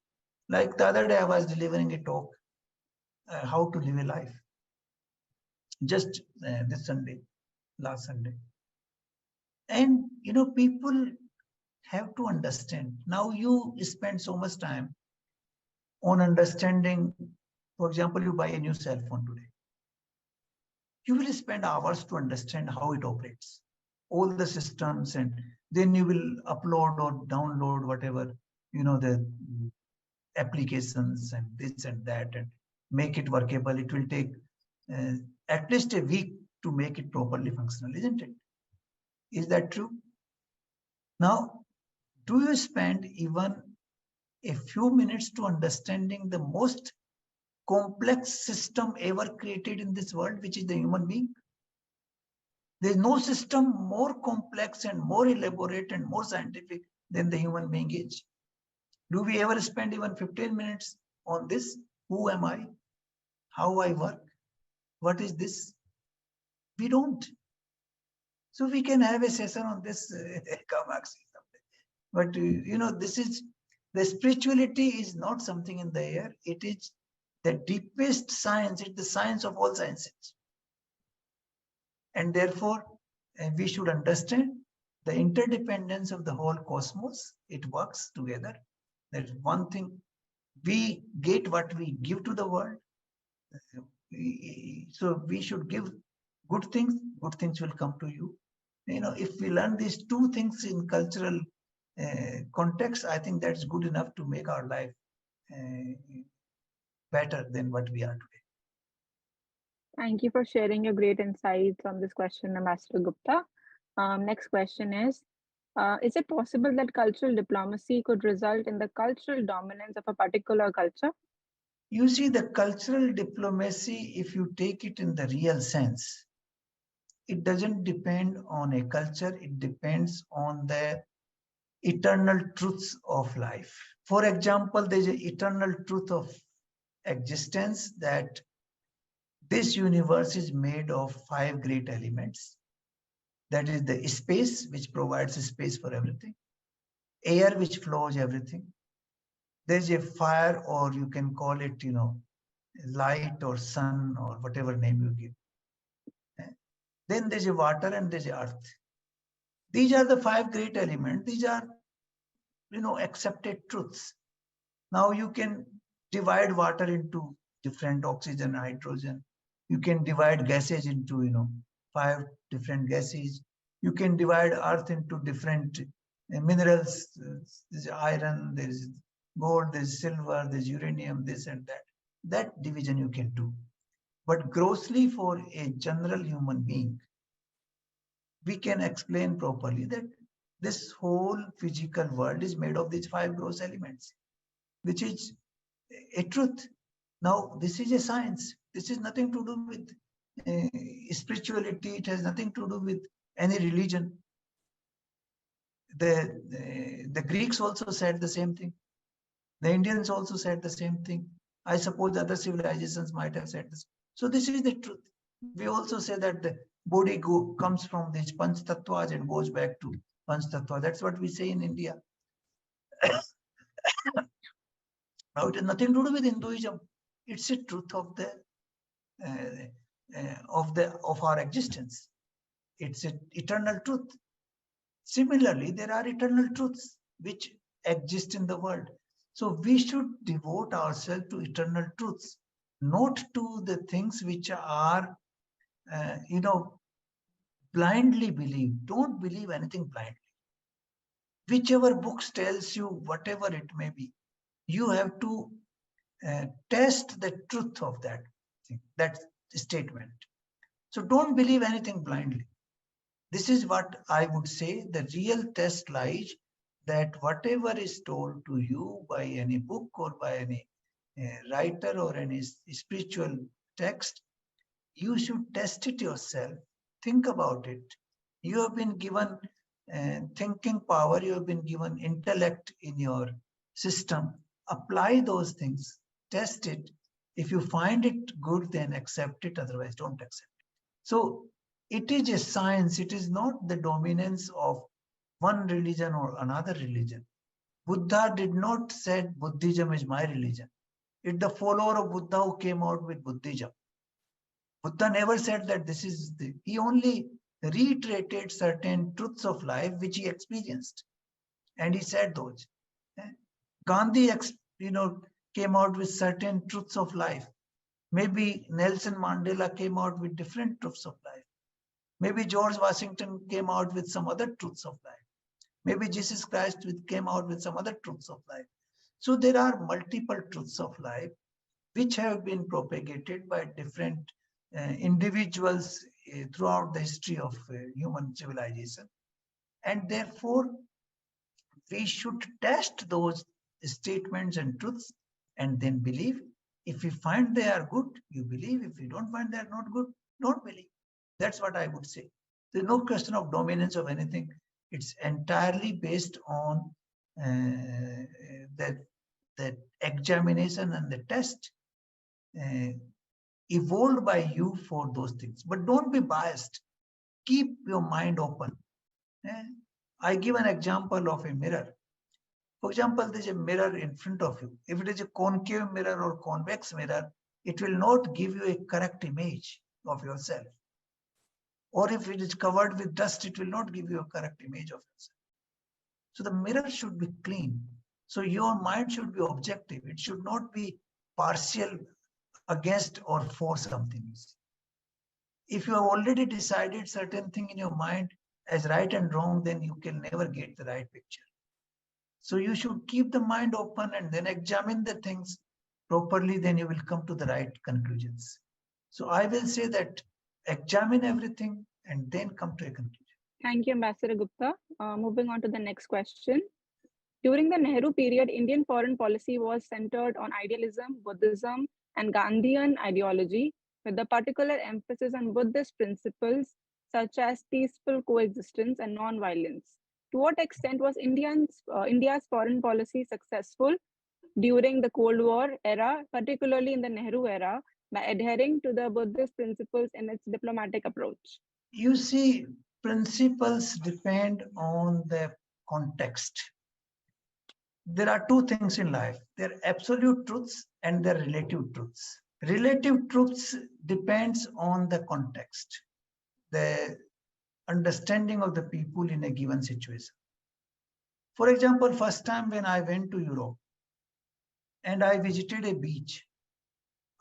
Like the other day, I was delivering a talk, how to live a life. Just this Sunday, last Sunday. And, people have to understand. Now you spend so much time on understanding. For example, you buy a new cell phone today. You will spend hours to understand how it operates, all the systems, and then you will upload or download whatever the applications and this and that and make it workable. It will take uh, at least a week to make it properly functional, isn't it? Is that true? Now, do you spend even a few minutes to understanding the most complex system ever created in this world, which is the human being? There is no system more complex and more elaborate and more scientific than the human being is. Do we ever spend even 15 minutes on this? Who am I? How I work? What is this? We don't. So we can have a session on this, Kamakshi, but this is the spirituality is not something in the air. It is the deepest science. It's the science of all sciences, and therefore we should understand the interdependence of the whole cosmos. It works together. There's one thing: we get what we give to the world. So we should give good things will come to you. If we learn these two things in cultural context, I think that's good enough to make our life better than what we are today. Thank you for sharing your great insights on this question, Ambassador Gupta. Next question is it possible that cultural diplomacy could result in the cultural dominance of a particular culture? You see, the cultural diplomacy, if you take it in the real sense, it doesn't depend on a culture, it depends on the eternal truths of life. For example, there's an eternal truth of existence that this universe is made of 5 great elements. That is the space, which provides space for everything, air, which flows everything. There's a fire, or you can call it, light or sun or whatever name you give. Then there's a water and there's a earth. These are the 5 great elements. These are, accepted truths. Now you can divide water into different oxygen, hydrogen. You can divide gases into, 5 different gases. You can divide earth into different minerals. There's iron, there's gold, there's silver, there's uranium, this and that. That division you can do. But grossly, for a general human being, we can explain properly that this whole physical world is made of these 5 gross elements, which is a truth. Now, this is a science. This is nothing to do with spirituality. It has nothing to do with any religion. The Greeks also said the same thing. The Indians also said the same thing. I suppose other civilizations might have said this. So this is the truth. We also say that the body comes from these Panch Tattvas and goes back to Panch Tattva. That's what we say in India. Now, it has nothing to do with Hinduism. It's a truth of our existence. It's an eternal truth. Similarly, there are eternal truths which exist in the world. So we should devote ourselves to eternal truths, not to the things which are, blindly believed. Don't believe anything blindly. Whichever books tells you, whatever it may be, you have to test the truth of that thing, that statement. So don't believe anything blindly. This is what I would say the real test lies, that whatever is told to you by any book or by any writer or any spiritual text, you should test it yourself. Think about it. You have been given thinking power, you have been given intellect in your system. Apply those things, test it. If you find it good, then accept it, otherwise, don't accept it. So, it is a science, it is not the dominance of one religion or another religion. Buddha did not say Buddhism is my religion. It's the follower of Buddha who came out with Buddhism. Buddha never said that this is he only reiterated certain truths of life which he experienced. And he said those. Gandhi, came out with certain truths of life. Maybe Nelson Mandela came out with different truths of life. Maybe George Washington came out with some other truths of life. Maybe Jesus Christ came out with some other truths of life. So there are multiple truths of life which have been propagated by different individuals throughout the history of human civilization. And therefore, we should test those statements and truths and then believe. If we find they are good, you believe. If you don't find they are not good, don't believe. That's what I would say. There's no question of dominance of anything. It's entirely based on that examination and the test uh, evolved by you for those things. But don't be biased. Keep your mind open. Eh? I give an example of a mirror. For example, there's a mirror in front of you. If it is a concave mirror or convex mirror, it will not give you a correct image of yourself. Or if it is covered with dust, it will not give you a correct image of yourself. So the mirror should be clean. So your mind should be objective. It should not be partial against or for something. If you have already decided certain thing in your mind as right and wrong, then you can never get the right picture. So you should keep the mind open and then examine the things properly, then you will come to the right conclusions. So I will say that examine everything and then come to a conclusion. Thank you, Ambassador Gupta. Moving on to the next question. During the Nehru period, Indian foreign policy was centered on idealism, Buddhism, and Gandhian ideology, with a particular emphasis on Buddhist principles such as peaceful coexistence and non-violence. To what extent was India's foreign policy successful during the Cold War era, particularly in the Nehru era, by adhering to the Buddhist principles in its diplomatic approach? You see, principles depend on the context. There are two things in life. There are absolute truths and there are relative truths. Relative truths depends on the context, the understanding of the people in a given situation. For example, first time when I went to Europe and I visited a beach,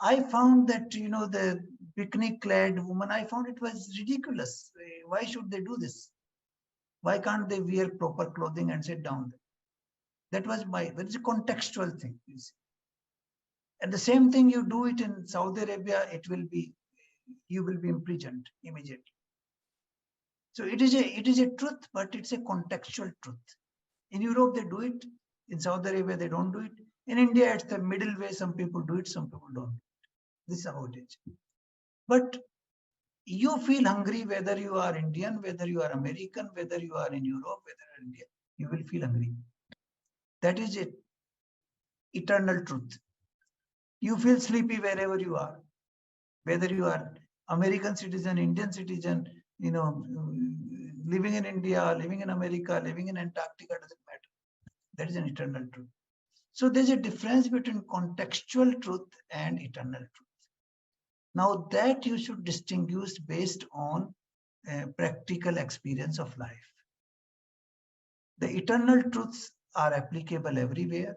I found that, the picnic clad woman, I found it was ridiculous. Why should they do this? Why can't they wear proper clothing and sit down there? That is a contextual thing. You see. And the same thing you do it in Saudi Arabia, you will be imprisoned immediately. So it is a truth, but it's a contextual truth. In Europe, they do it. In Saudi Arabia, they don't do it. In India, it's the middle way. Some people do it, some people don't. This is how it is. But you feel hungry whether you are Indian, whether you are American, whether you are in Europe, whether you are India, you will feel hungry. That is it. Eternal truth. You feel sleepy wherever you are, whether you are American citizen, Indian citizen, living in India, living in America, living in Antarctica, doesn't matter. That is an eternal truth. So there's a difference between contextual truth and eternal truth. Now that you should distinguish based on practical experience of life. The eternal truths are applicable everywhere.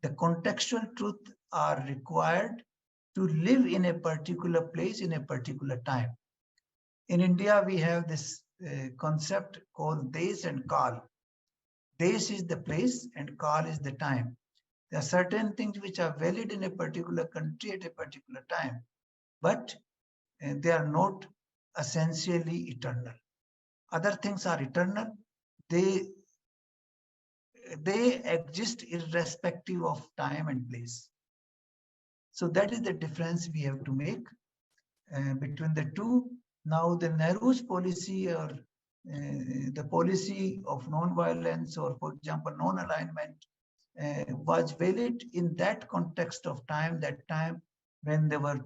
The contextual truths are required to live in a particular place in a particular time. In India, we have this concept called Desh and Kal. Desh is the place and Kal is the time. There are certain things which are valid in a particular country at a particular time, but they are not essentially eternal. Other things are eternal. They exist irrespective of time and place. So that is the difference we have to make between the two. Now the Nehru's policy or the policy of non-violence or, for example, non-alignment was valid in that context of time, that time when there were,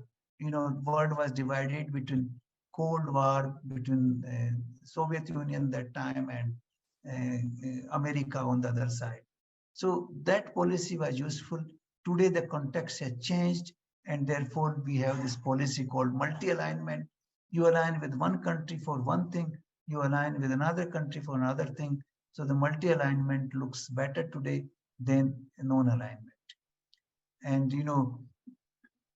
world was divided between Cold War, between Soviet Union that time and America on the other side. So that policy was useful. Today the context has changed and therefore we have this policy called multi-alignment. You align with one country for one thing, you align with another country for another thing. So the multi-alignment looks better today than non-alignment. And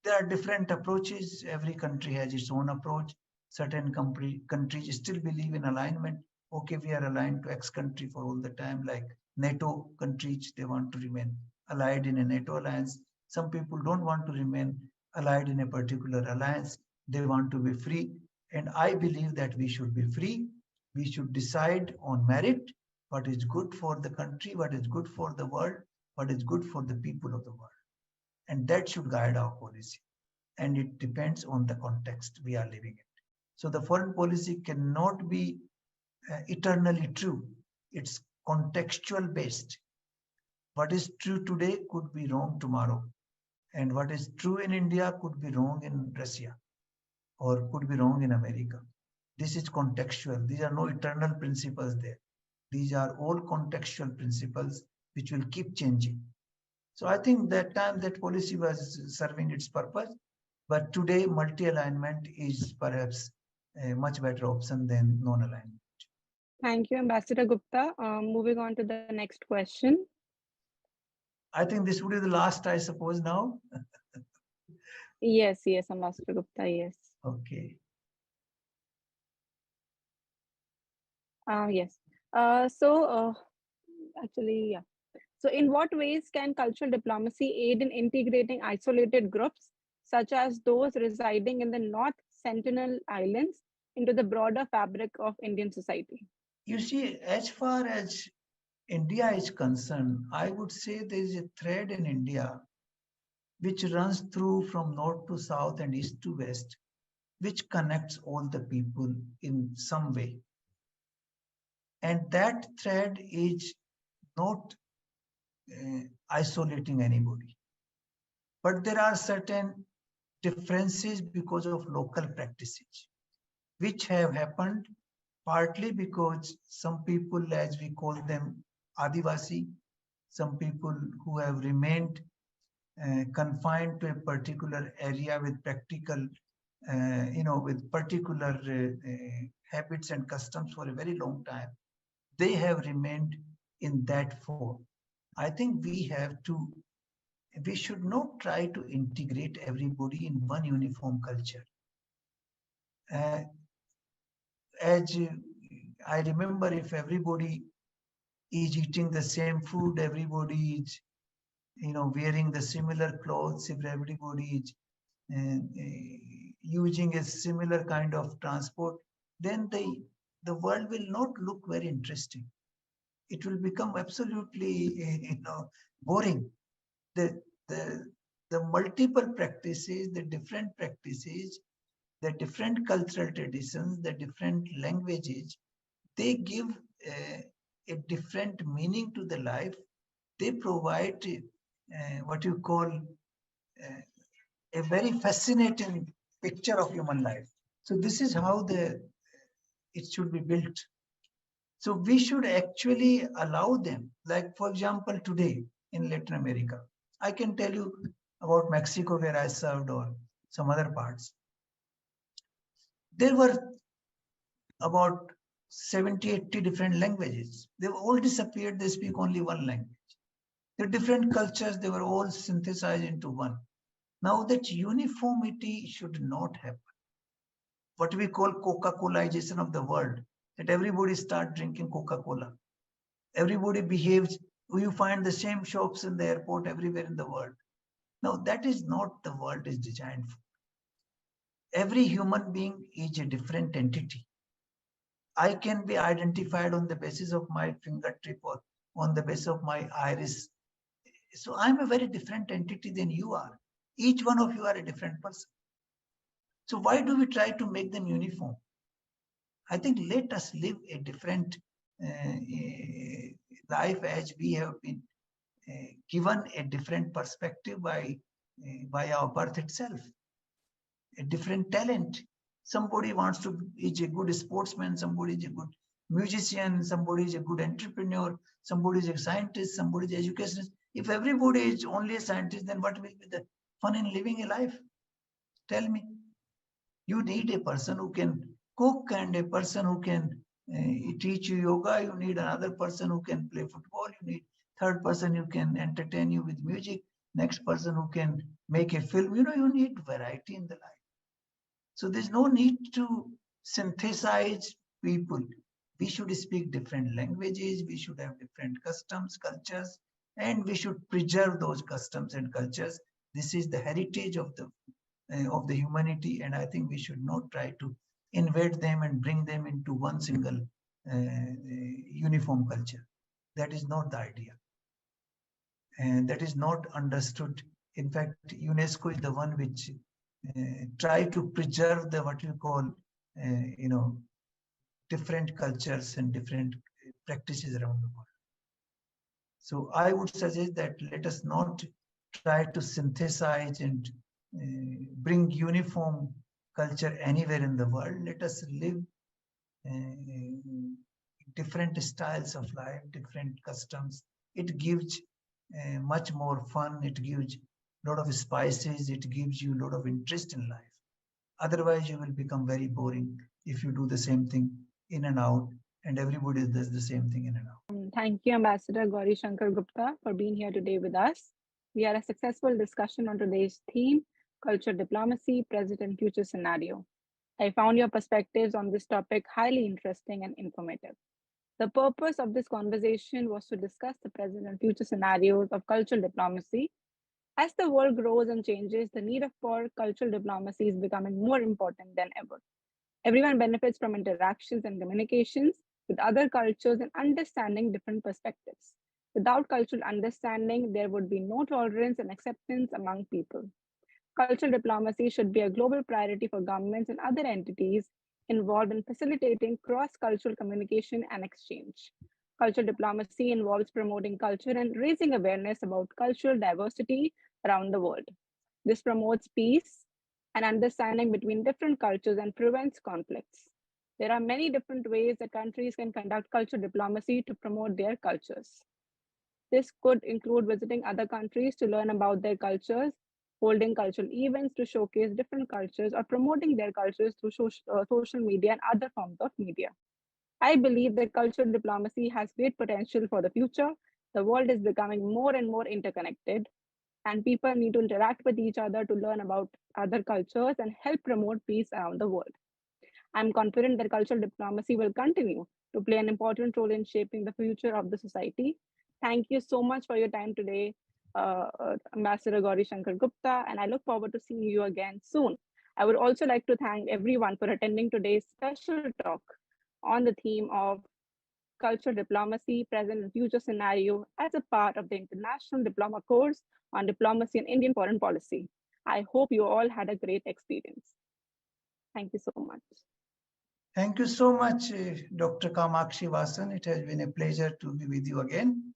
there are different approaches. Every country has its own approach. Certain countries still believe in alignment. Okay, we are aligned to X country for all the time, like NATO countries, they want to remain allied in a NATO alliance. Some people don't want to remain allied in a particular alliance. They want to be free. And I believe that we should be free. We should decide on merit what is good for the country, what is good for the world, what is good for the people of the world. And that should guide our policy. And it depends on the context we are living in. So the foreign policy cannot be eternally true. It's contextual based. What is true today could be wrong tomorrow. And what is true in India could be wrong in Russia or could be wrong in America. This is contextual. These are no eternal principles there. These are all contextual principles which will keep changing. So I think that time that policy was serving its purpose, but today multi-alignment is perhaps a much better option than non-alignment. Thank you, Ambassador Gupta. Moving on to the next question. I think this would be the last, I suppose, now. Yes, yes, Ambassador Gupta, yes. Okay. Yes. Actually, yeah. So, in what ways can cultural diplomacy aid in integrating isolated groups, such as those residing in the North Sentinel Islands, into the broader fabric of Indian society? You see, as far as India is concerned, I would say there is a thread in India which runs through from north to south and east to west, which connects all the people in some way. And that thread is not isolating anybody. But there are certain differences because of local practices, which have happened partly because some people, as we call them, Adivasi, some people who have remained confined to a particular area with practical, with particular habits and customs for a very long time, they have remained in that form. I think we should not try to integrate everybody in one uniform culture. Uh, as I remember, if everybody is eating the same food, everybody is, wearing the similar clothes, if everybody is using a similar kind of transport, then the world will not look very interesting. It will become absolutely, boring. The the the multiple practices, the different practices, the different cultural traditions, the different languages, they give a different meaning to the life. They provide what you call a very fascinating picture of human life. So this is how it should be built. So we should actually allow them. Like for example, today in Latin America, I can tell you about Mexico where I served or some other parts. There were about 70, 80 different languages. They've all disappeared. They speak only one language. The different cultures, they were all synthesized into one. Now that uniformity should not happen. What we call Coca-Colaization of the world, that everybody start drinking Coca-Cola. Everybody behaves, you find the same shops in the airport everywhere in the world. Now that is not the world is designed for. Every human being is a different entity. I can be identified on the basis of my fingertip or on the basis of my iris. So I'm a very different entity than you are. Each one of you are a different person. So why do we try to make them uniform? I think let us live a different life as we have been given a different perspective by our birth itself, a different talent. Somebody wants to is a good sportsman, somebody is a good musician, somebody is a good entrepreneur, somebody is a scientist, somebody is an educationist. If everybody is only a scientist, then what will be the fun in living a life? Tell me. You need a person who can cook and a person who can teach you yoga. You need another person who can play football. You need third person who can entertain you with music. Next person who can make a film. You need variety in the life. So there's no need to synthesize people. We should speak different languages, we should have different customs, cultures, and we should preserve those customs and cultures. This is the heritage of the humanity, and I think we should not try to invade them and bring them into one single uniform culture. That is not the idea, and that is not understood. In fact, UNESCO is the one which try to preserve the what you call, different cultures and different practices around the world. So I would suggest that let us not try to synthesize and bring uniform culture anywhere in the world. Let us live different styles of life, different customs. It gives much more fun. It gives a lot of spices. It gives you a lot of interest in life. Otherwise, you will become very boring if you do the same thing in and out, and everybody does the same thing in and out. Thank you, Ambassador Gauri Shankar Gupta, for being here today with us. We had a successful discussion on today's theme, culture diplomacy, present and future scenario. I found your perspectives on this topic highly interesting and informative. The purpose of this conversation was to discuss the present and future scenarios of cultural diplomacy. As the world grows and changes, the need for cultural diplomacy is becoming more important than ever. Everyone benefits from interactions and communications with other cultures and understanding different perspectives. Without cultural understanding, there would be no tolerance and acceptance among people. Cultural diplomacy should be a global priority for governments and other entities involved in facilitating cross cultural communication and exchange. Cultural diplomacy involves promoting culture and raising awareness about cultural diversity around the world. This promotes peace and understanding between different cultures and prevents conflicts. There are many different ways that countries can conduct cultural diplomacy to promote their cultures. This could include visiting other countries to learn about their cultures, holding cultural events to showcase different cultures, or promoting their cultures through social media and other forms of media. I believe that cultural diplomacy has great potential for the future. The world is becoming more and more interconnected, and people need to interact with each other to learn about other cultures and help promote peace around the world. I'm confident that cultural diplomacy will continue to play an important role in shaping the future of the society. Thank you so much for your time today, Ambassador Gauri Shankar Gupta, and I look forward to seeing you again soon. I would also like to thank everyone for attending today's special talk on the theme of cultural diplomacy, present and future scenario as a part of the International Diploma course on diplomacy and Indian foreign policy. I hope you all had a great experience. Thank you so much. Thank you so much, Dr. Kamakshi Vasan. It has been a pleasure to be with you again.